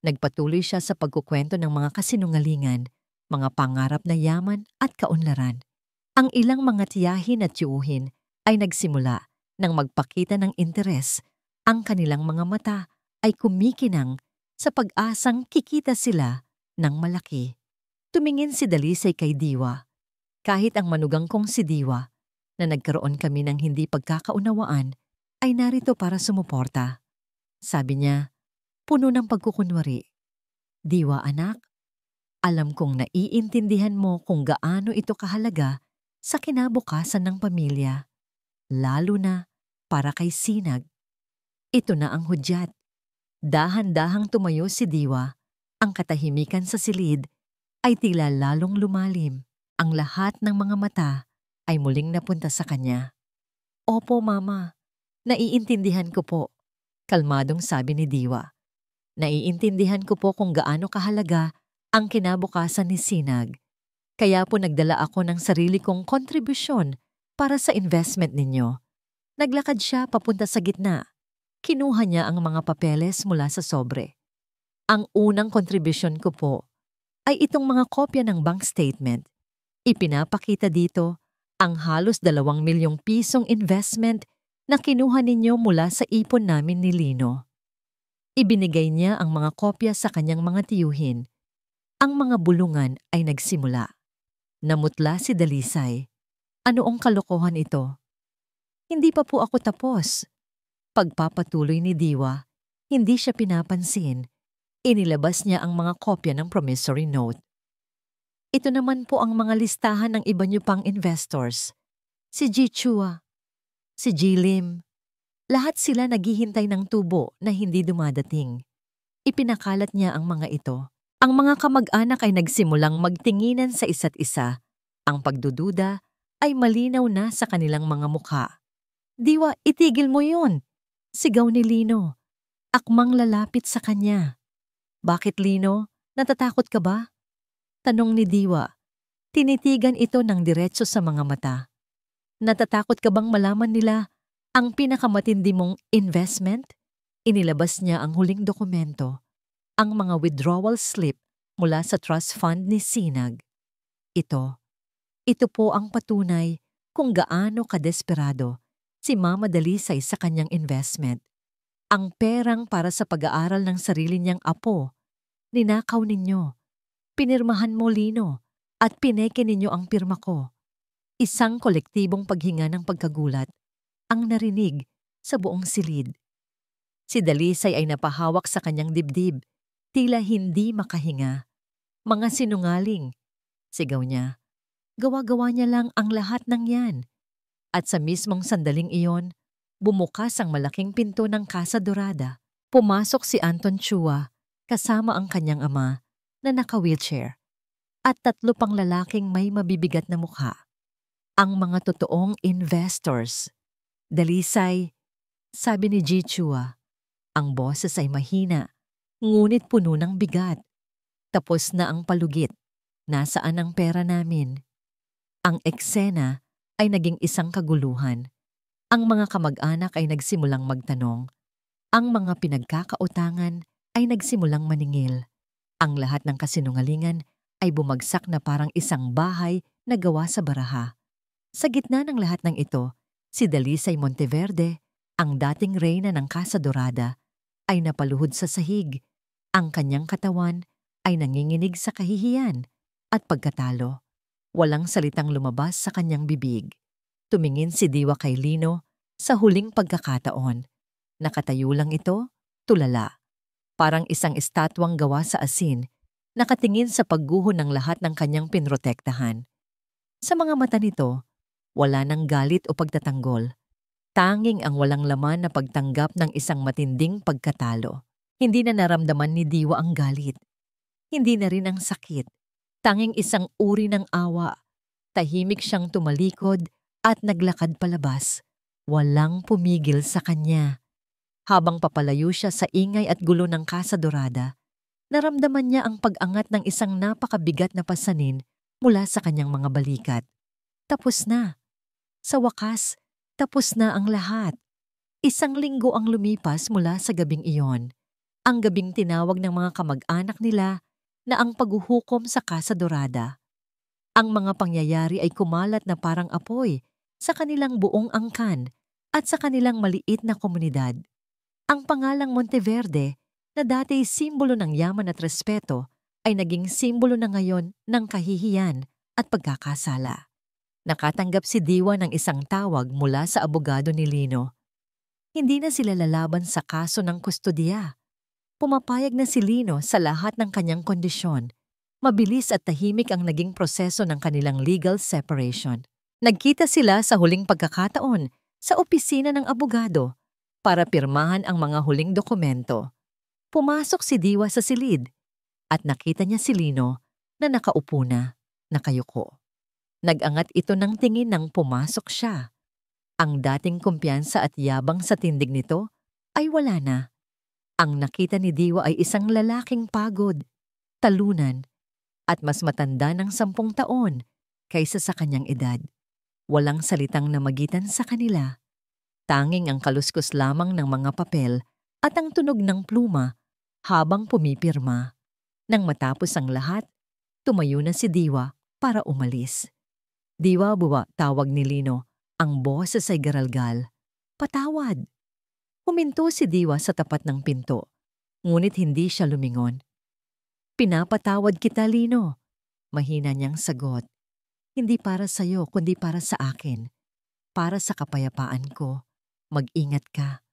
Nagpatuloy siya sa pagkukwento ng mga kasinungalingan, mga pangarap na yaman at kaunlaran. Ang ilang mga tiyahin at tiyuhin ay nagsimula nang magpakita ng interes. Ang kanilang mga mata ay kumikinang sa pag-asang kikita sila ng malaki. Tumingin si Dalisay kay Diwa. Kahit ang manugang kong si Diwa, na nagkaroon kami ng hindi pagkakaunawaan, ay narito para sumuporta. Sabi niya, puno ng pagkukunwari. Diwa anak, alam kong naiintindihan mo kung gaano ito kahalaga sa kinabukasan ng pamilya, lalo na para kay Sinag. Ito na ang hudyat. Dahan-dahang tumayo si Diwa, ang katahimikan sa silid ay tila lalong lumalim. Ang lahat ng mga mata ay muling napunta sa kanya. Opo, Mama. Naiintindihan ko po, kalmadong sabi ni Diwa. Naiintindihan ko po kung gaano kahalaga ang kinabukasan ni Sinag. Kaya po nagdala ako ng sarili kong kontribusyon para sa investment ninyo. Naglakad siya papunta sa gitna. Kinuha niya ang mga papeles mula sa sobre. Ang unang kontribusyon ko po ay itong mga kopya ng bank statement. Ipinapakita dito ang halos 2 milyong pisong investment na kinuha ninyo mula sa ipon namin ni Lino. Ibinigay niya ang mga kopya sa kanyang mga tiyuhin. Ang mga bulungan ay nagsimula. Namutla si Dalisay. Ano ang kalokohan ito? Hindi pa po ako tapos. Pagpapatuloy ni Diwa, hindi siya pinapansin. Inilabas niya ang mga kopya ng promissory note. Ito naman po ang mga listahan ng iba niyo pang investors. Si Ji Chua, si Ji Lim. Lahat sila naghihintay ng tubo na hindi dumadating. Ipinakalat niya ang mga ito. Ang mga kamag-anak ay nagsimulang magtinginan sa isa't isa. Ang pagdududa ay malinaw na sa kanilang mga mukha. Diwa, itigil mo yun! Sigaw ni Lino. Akmang lalapit sa kanya. Bakit, Lino? Natatakot ka ba? Tanong ni Diwa. Tinitigan ito ng diretso sa mga mata. Natatakot ka bang malaman nila ang pinakamatindi mong investment? Inilabas niya ang huling dokumento, ang mga withdrawal slip mula sa trust fund ni Sinag. Ito po ang patunay kung gaano kadesperado si Mama Dalisay sa kanyang investment. Ang perang para sa pag-aaral ng sarili niyang apo, ninakaw ninyo. Pinirmahan mo, Lino, at pineke ninyo ang pirma ko. Isang kolektibong paghinga ng pagkagulat ang narinig sa buong silid. Si Dalisay ay napahawak sa kanyang dibdib, tila hindi makahinga. Mga sinungaling, sigaw niya. Gawa-gawa niya lang ang lahat ng yan. At sa mismong sandaling iyon, bumukas ang malaking pinto ng Casa Dorada. Pumasok si Anton Chua kasama ang kanyang ama na naka-wheelchair at 3 pang lalaking may mabibigat na mukha. Ang mga totoong investors. Dalisay, sabi ni Ji Chua. Ang boses ay mahina, ngunit puno ng bigat. Tapos na ang palugit. Nasaan ang pera namin? Ang eksena ay naging isang kaguluhan. Ang mga kamag-anak ay nagsimulang magtanong. Ang mga pinagkakautangan ay nagsimulang maningil. Ang lahat ng kasinungalingan ay bumagsak na parang isang bahay na gawa sa baraha. Sa gitna ng lahat ng ito, si Dalisay Monteverde, ang dating reyna ng Casa Dorada, ay napaluhod sa sahig. Ang kanyang katawan ay nanginginig sa kahihiyan at pagkatalo. Walang salitang lumabas sa kanyang bibig. Tumingin si Diwa kay Lino sa huling pagkakataon. Nakatayo lang ito, tulala. Parang isang estatwang gawa sa asin, nakatingin sa pagguho ng lahat ng kanyang pinrotektahan. Sa mga mata nito, wala nang galit o pagtatanggol. Tanging ang walang laman na pagtanggap ng isang matinding pagkatalo. Hindi na naramdaman ni Diwa ang galit. Hindi na rin ang sakit. Tanging isang uri ng awa. Tahimik siyang tumalikod at naglakad palabas. Walang pumigil sa kanya. Habang papalayo siya sa ingay at gulo ng Casa Dorada, naramdaman niya ang pag-angat ng isang napakabigat na pasanin mula sa kanyang mga balikat. Tapos na. Sa wakas, tapos na ang lahat. 1 linggo ang lumipas mula sa gabing iyon. Ang gabing tinawag ng mga kamag-anak nila na ang paghuhukom sa Casa Dorada. Ang mga pangyayari ay kumalat na parang apoy sa kanilang buong angkan at sa kanilang maliit na komunidad. Ang pangalang Monteverde, na dati simbolo ng yaman at respeto, ay naging simbolo na ngayon ng kahihiyan at pagkakasala. Nakatanggap si Diwa ng isang tawag mula sa abogado ni Lino. Hindi na sila lalaban sa kaso ng kustodiya. Pumapayag na si Lino sa lahat ng kanyang kondisyon. Mabilis at tahimik ang naging proseso ng kanilang legal separation. Nagkita sila sa huling pagkakataon sa opisina ng abogado para pirmahan ang mga huling dokumento. Pumasok si Diwa sa silid at nakita niya si Lino na nakaupo na, nakayuko. Nag-angat ito ng tingin nang pumasok siya. Ang dating kumpiyansa at yabang sa tindig nito ay wala na. Ang nakita ni Diwa ay isang lalaking pagod, talunan, at mas matanda ng 10 taon kaysa sa kanyang edad. Walang salitang namagitan sa kanila. Tanging ang kaluskos lamang ng mga papel at ang tunog ng pluma habang pumipirma. Nang matapos ang lahat, tumayo na si Diwa para umalis. Diwa buwa, tawag ni Lino, ang boses ay garalgal. Patawad! Huminto si Diwa sa tapat ng pinto, ngunit hindi siya lumingon. Pinapatawad kita, Lino. Mahina niyang sagot. Hindi para sa'yo, kundi para sa akin. Para sa kapayapaan ko. Mag-ingat ka.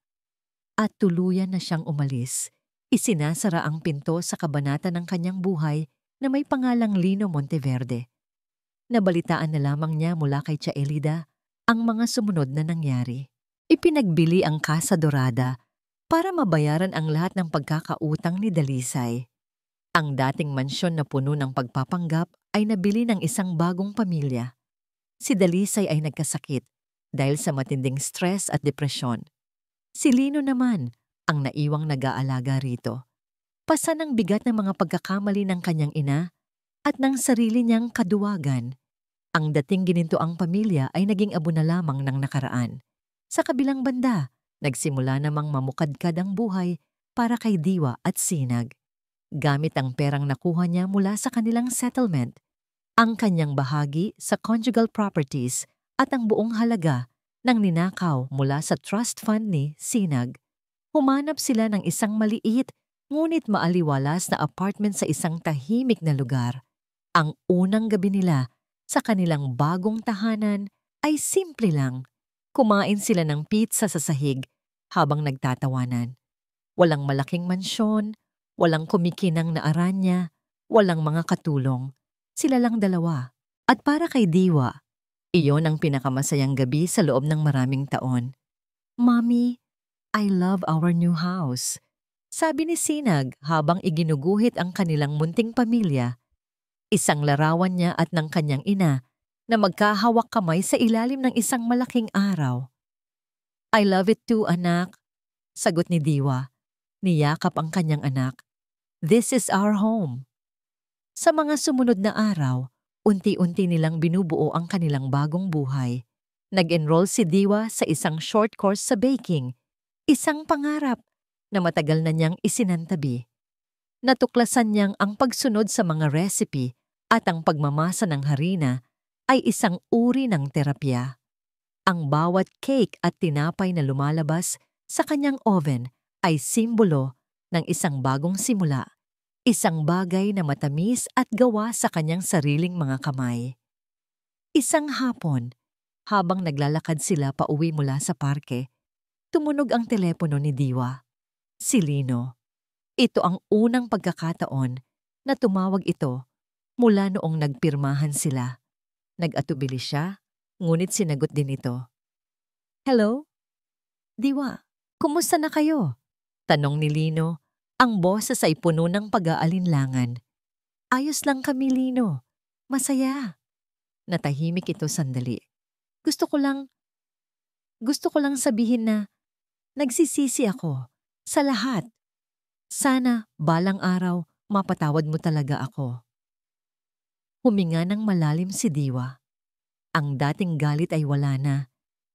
At tuluyan na siyang umalis. Isinasara ang pinto sa kabanata ng kanyang buhay na may pangalang Lino Monteverde. Nabalitaan na lamang niya mula kay Tia Elida ang mga sumunod na nangyari. Ipinagbili ang Casa Dorada para mabayaran ang lahat ng pagkakautang ni Dalisay. Ang dating mansyon na puno ng pagpapanggap ay nabili ng isang bagong pamilya. Si Dalisay ay nagkasakit dahil sa matinding stress at depresyon. Si Lino naman ang naiwang nag-aalaga rito. Pasa ng bigat ng mga pagkakamali ng kanyang ina at ng sarili niyang kaduwagan. Ang dating gininto ang pamilya ay naging abo na lamang ng nakaraan. Sa kabilang banda, nagsimula namang mamukadkad ang buhay para kay Diwa at Sinag. Gamit ang perang nakuha niya mula sa kanilang settlement, ang kanyang bahagi sa conjugal properties at ang buong halaga ng ninakaw mula sa trust fund ni Sinag. Humanap sila ng isang maliit ngunit maaliwalas na apartment sa isang tahimik na lugar. Ang unang gabi nila sa kanilang bagong tahanan ay simple lang. Kumain sila ng pizza sa sahig habang nagtatawanan. Walang malaking mansyon, walang kumikinang na aranya, walang mga katulong. Sila lang dalawa. At para kay Diwa, iyon ang pinakamasayang gabi sa loob ng maraming taon. Mommy, I love our new house. Sabi ni Sinag habang iginuguhit ang kanilang munting pamilya. Isang larawan niya at ng kanyang ina na magkahawak kamay sa ilalim ng isang malaking araw. I love it too, anak. Sagot ni Diwa. Niyakap ang kanyang anak. This is our home. Sa mga sumunod na araw, unti-unti nilang binubuo ang kanilang bagong buhay. Nag-enroll si Diwa sa isang short course sa baking, isang pangarap na matagal na niyang isinantabi. Natuklasan niyang ang pagsunod sa mga recipe at ang pagmamasa ng harina ay isang uri ng terapya. Ang bawat cake at tinapay na lumalabas sa kanyang oven ay simbolo ng isang bagong simula, isang bagay na matamis at gawa sa kanyang sariling mga kamay. Isang hapon, habang naglalakad sila pauwi mula sa parke, tumunog ang telepono ni Diwa. Si Lino. Ito ang unang pagkakataon na tumawag ito mula noong nagpirmahan sila. Nag-atubili siya, ngunit sinagot din ito. Hello? Diwa, kumusta na kayo? Tanong ni Lino, ang boses ay puno ng pag-aalinlangan. Ayos lang kami, Lino. Masaya. Natahimik ito sandali. Gusto ko lang sabihin na nagsisisi ako sa lahat. Sana balang araw mapatawad mo talaga ako. Huminga ng malalim si Diwa. Ang dating galit ay wala na.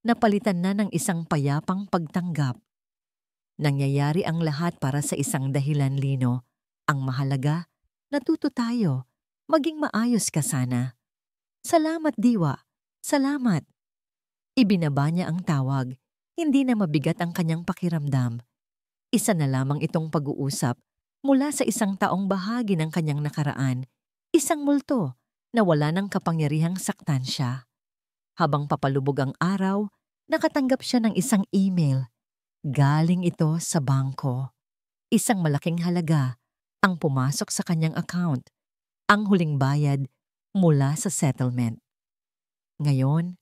Napalitan na ng isang payapang pagtanggap. Nangyayari ang lahat para sa isang dahilan, Lino. Ang mahalaga, natuto tayo. Maging maayos ka sana. Salamat, Diwa. Salamat. Ibinaba niya ang tawag. Hindi na mabigat ang kanyang pakiramdam. Isa na lamang itong pag-uusap mula sa isang taong bahagi ng kanyang nakaraan. Isang multo na wala ng kapangyarihang saktan siya. Habang papalubog ang araw, nakatanggap siya ng isang email. Galing ito sa bangko. Isang malaking halaga ang pumasok sa kanyang account. Ang huling bayad mula sa settlement. Ngayon,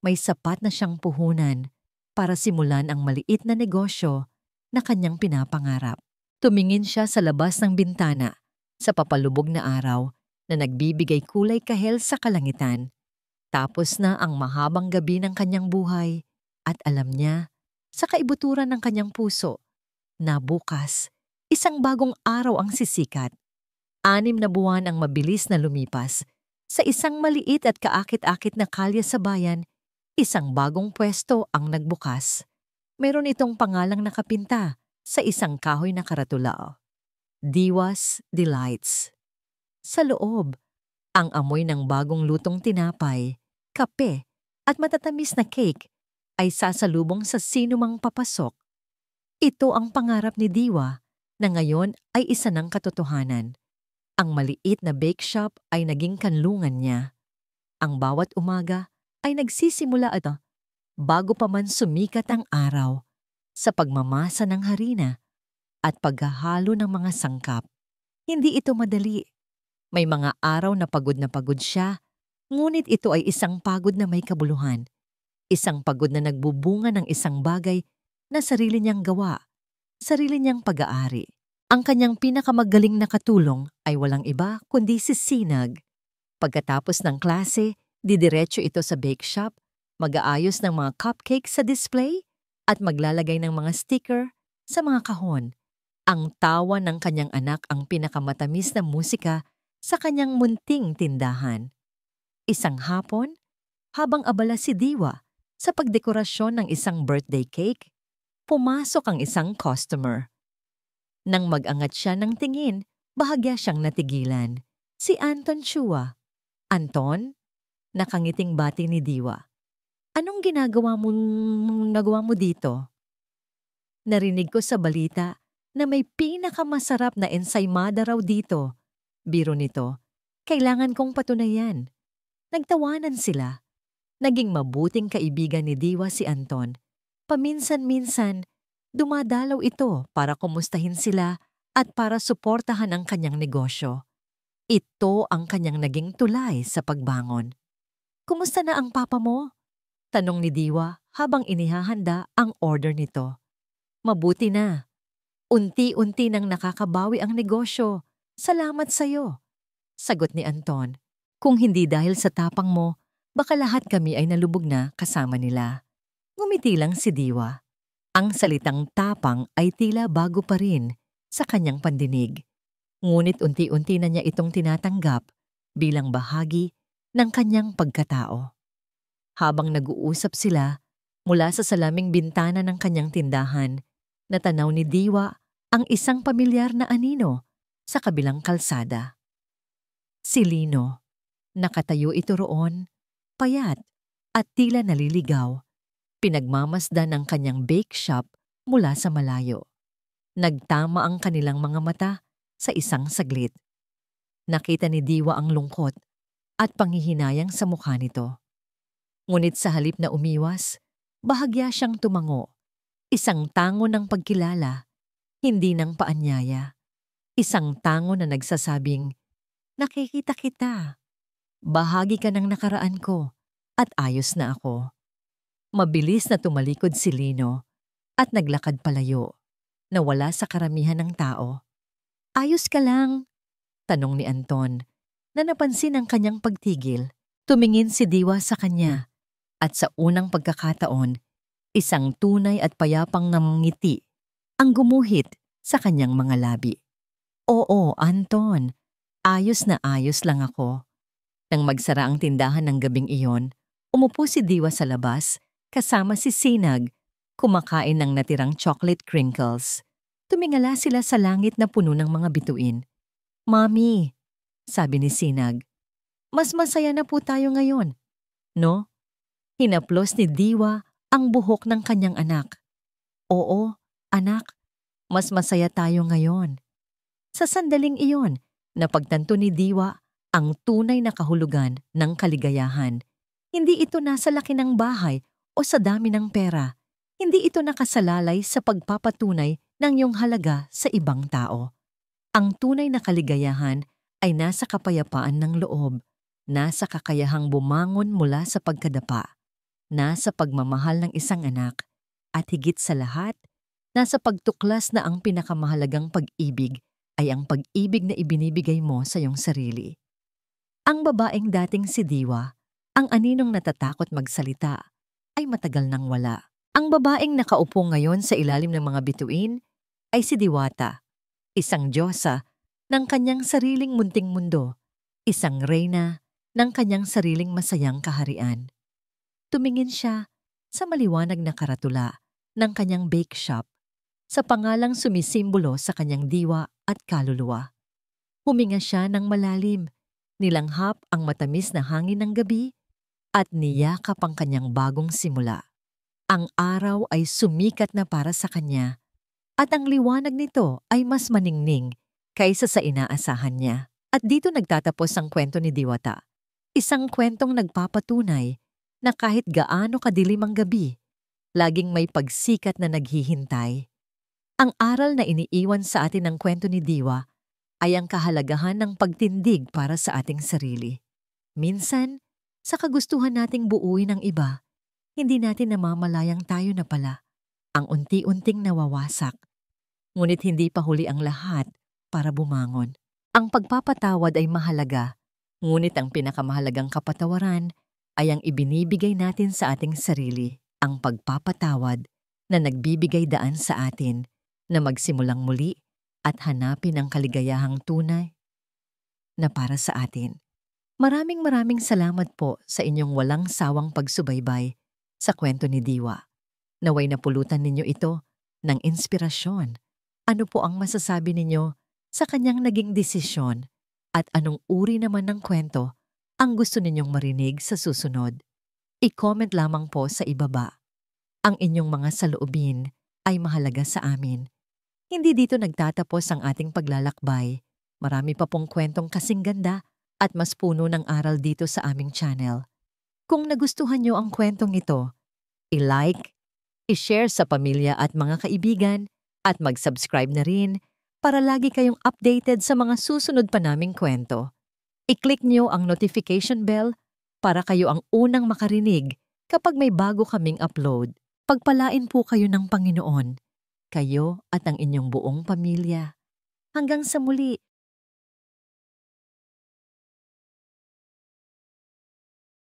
may sapat na siyang puhunan para simulan ang maliit na negosyo na kanyang pinapangarap. Tumingin siya sa labas ng bintana sa papalubog na araw na nagbibigay kulay kahel sa kalangitan. Tapos na ang mahabang gabi ng kanyang buhay at alam niya sa kaibuturan ng kanyang puso na bukas, isang bagong araw ang sisikat. 6 na buwan ang mabilis na lumipas. Sa isang maliit at kaakit-akit na kalye sa bayan, isang bagong pwesto ang nagbukas. Mayroon itong pangalang nakapinta sa isang kahoy na karatula. Diwa's Delights. Sa loob, ang amoy ng bagong lutong tinapay, kape, at matatamis na cake ay sasalubong sa sinumang papasok. Ito ang pangarap ni Diwa na ngayon ay isa ng katotohanan. Ang maliit na bake shop ay naging kanlungan niya. Ang bawat umaga ay nagsisimula bago pa man sumikat ang araw sa pagmamasa ng harina at paghahalo ng mga sangkap. Hindi ito madali. May mga araw na pagod siya, ngunit ito ay isang pagod na may kabuluhan. Isang pagod na nagbubunga ng isang bagay na sarili niyang gawa, sarili niyang pag-aari. Ang kanyang pinakamagaling na katulong ay walang iba kundi si Sinag. Pagkatapos ng klase, didiretso ito sa bake shop, mag-aayos ng mga cupcake sa display at maglalagay ng mga sticker sa mga kahon. Ang tawa ng kanyang anak ang pinakamatamis na musika sa kanyang munting tindahan. Isang hapon, habang abala si Diwa sa pagdekorasyon ng isang birthday cake, pumasok ang isang customer. Nang mag-angat siya ng tingin, bahagya siyang natigilan. Si Anton Chua. Anton? Nakangiting bati ni Diwa. Anong nagawa mo dito? Narinig ko sa balita na may pinakamasarap na ensaymada raw dito. Biro nito, kailangan kong patunayan. Nagtawanan sila. Naging mabuting kaibigan ni Diwa si Anton. Paminsan-minsan, dumadalaw ito para kumustahin sila at para suportahan ang kanyang negosyo. Ito ang kanyang naging tulay sa pagbangon. Kumusta na ang papa mo? Tanong ni Diwa habang inihahanda ang order nito. Mabuti na. Unti-unti nang nakakabawi ang negosyo. Salamat sa'yo. Sagot ni Anton. Kung hindi dahil sa tapang mo, baka lahat kami ay nalubog na kasama nila. Ngumiti lang si Diwa. Ang salitang tapang ay tila bago pa rin sa kanyang pandinig. Ngunit unti-unti na niya itong tinatanggap bilang bahagi ng kanyang pagkatao. Habang nag-uusap sila, mula sa salaming bintana ng kanyang tindahan, natanaw ni Diwa ang isang pamilyar na anino sa kabilang kalsada. Si Lino. Nakatayo ito roon, payat at tila naliligaw. Pinagmamasdan ng kanyang bake shop mula sa malayo. Nagtama ang kanilang mga mata sa isang saglit. Nakita ni Diwa ang lungkot at panghihinayang sa mukha nito. Ngunit sa halip na umiwas, bahagya siyang tumango. Isang tango ng pagkilala, hindi ng paanyaya. Isang tango na nagsasabing, nakikita kita. Bahagi ka ng nakaraan ko at ayos na ako. Mabilis na tumalikod si Lino at naglakad palayo, na wala sa karamihan ng tao. Ayos ka lang? Tanong ni Anton, na napansin ang kanyang pagtigil. Tumingin si Diwa sa kanya at sa unang pagkakataon, isang tunay at payapang ngiti ang gumuhit sa kanyang mga labi. Oo, Anton, ayos na ayos lang ako. Nang magsara ang tindahan ng gabing iyon, umupo si Diwa sa labas kasama si Sinag, kumakain ng natirang chocolate crinkles. Tumingala sila sa langit na puno ng mga bituin. Mami, sabi ni Sinag, mas masaya na po tayo ngayon. No? Hinaplos ni Diwa ang buhok ng kanyang anak. Oo, anak, mas masaya tayo ngayon. Sa sandaling iyon, napagtanto ni Diwa ang tunay na kahulugan ng kaligayahan. Hindi ito nasa laki ng bahay o sa dami ng pera. Hindi ito nakasalalay sa pagpapatunay ng iyong halaga sa ibang tao. Ang tunay na kaligayahan ay nasa kapayapaan ng loob, nasa kakayahang bumangon mula sa pagkadapa, nasa pagmamahal ng isang anak, at higit sa lahat, nasa pagtuklas na ang pinakamahalagang pag-ibig ay ang pag-ibig na ibinibigay mo sa iyong sarili. Ang babaeng dating si Diwa, ang aninong natatakot magsalita, ay matagal nang wala. Ang babaeng nakaupo ngayon sa ilalim ng mga bituin ay si Diwata, isang diyosa ng kanyang sariling munting mundo, isang reyna ng kanyang sariling masayang kaharian. Tumingin siya sa maliwanag na karatula ng kanyang bake shop sa pangalang sumisimbolo sa kanyang diwa at kaluluwa. Huminga siya ng malalim, nilanghap ang matamis na hangin ng gabi at niyakap ang kanyang bagong simula. Ang araw ay sumikat na para sa kanya at ang liwanag nito ay mas maningning kaysa sa inaasahan niya. At dito nagtatapos ang kwento ni Diwata. Isang kwentong nagpapatunay na kahit gaano kadilim ang gabi, laging may pagsikat na naghihintay. Ang aral na iniiwan sa atin ng kwento ni Diwa ay ang kahalagahan ng pagtindig para sa ating sarili. Minsan, sa kagustuhan nating buuin ang iba, hindi natin namamalayang tayo na pala ang unti-unting nawawasak. Ngunit hindi pa huli ang lahat para bumangon. Ang pagpapatawad ay mahalaga, ngunit ang pinakamahalagang kapatawaran ay ang ibinibigay natin sa ating sarili, ang pagpapatawad na nagbibigay daan sa atin na magsimulang muli at hanapin ang kaligayahang tunay na para sa atin. Maraming salamat po sa inyong walang sawang pagsubaybay sa kwento ni Diwa. Naway napulutan ninyo ito ng inspirasyon. Ano po ang masasabi ninyo sa kanyang naging desisyon at anong uri naman ng kwento ang gusto ninyong marinig sa susunod? I-comment lamang po sa ibaba. Ang inyong mga saloobin ay mahalaga sa amin. Hindi dito nagtatapos ang ating paglalakbay. Marami pa pong kwentong kasing ganda at mas puno ng aral dito sa aming channel. Kung nagustuhan nyo ang kwentong ito, i-like, i-share sa pamilya at mga kaibigan at mag-subscribe na rin para lagi kayong updated sa mga susunod pa naming kwento. I-click nyo ang notification bell para kayo ang unang makarinig kapag may bago kaming upload. Pagpalain po kayo ng Panginoon, kayo at ang inyong buong pamilya. Hanggang sa muli,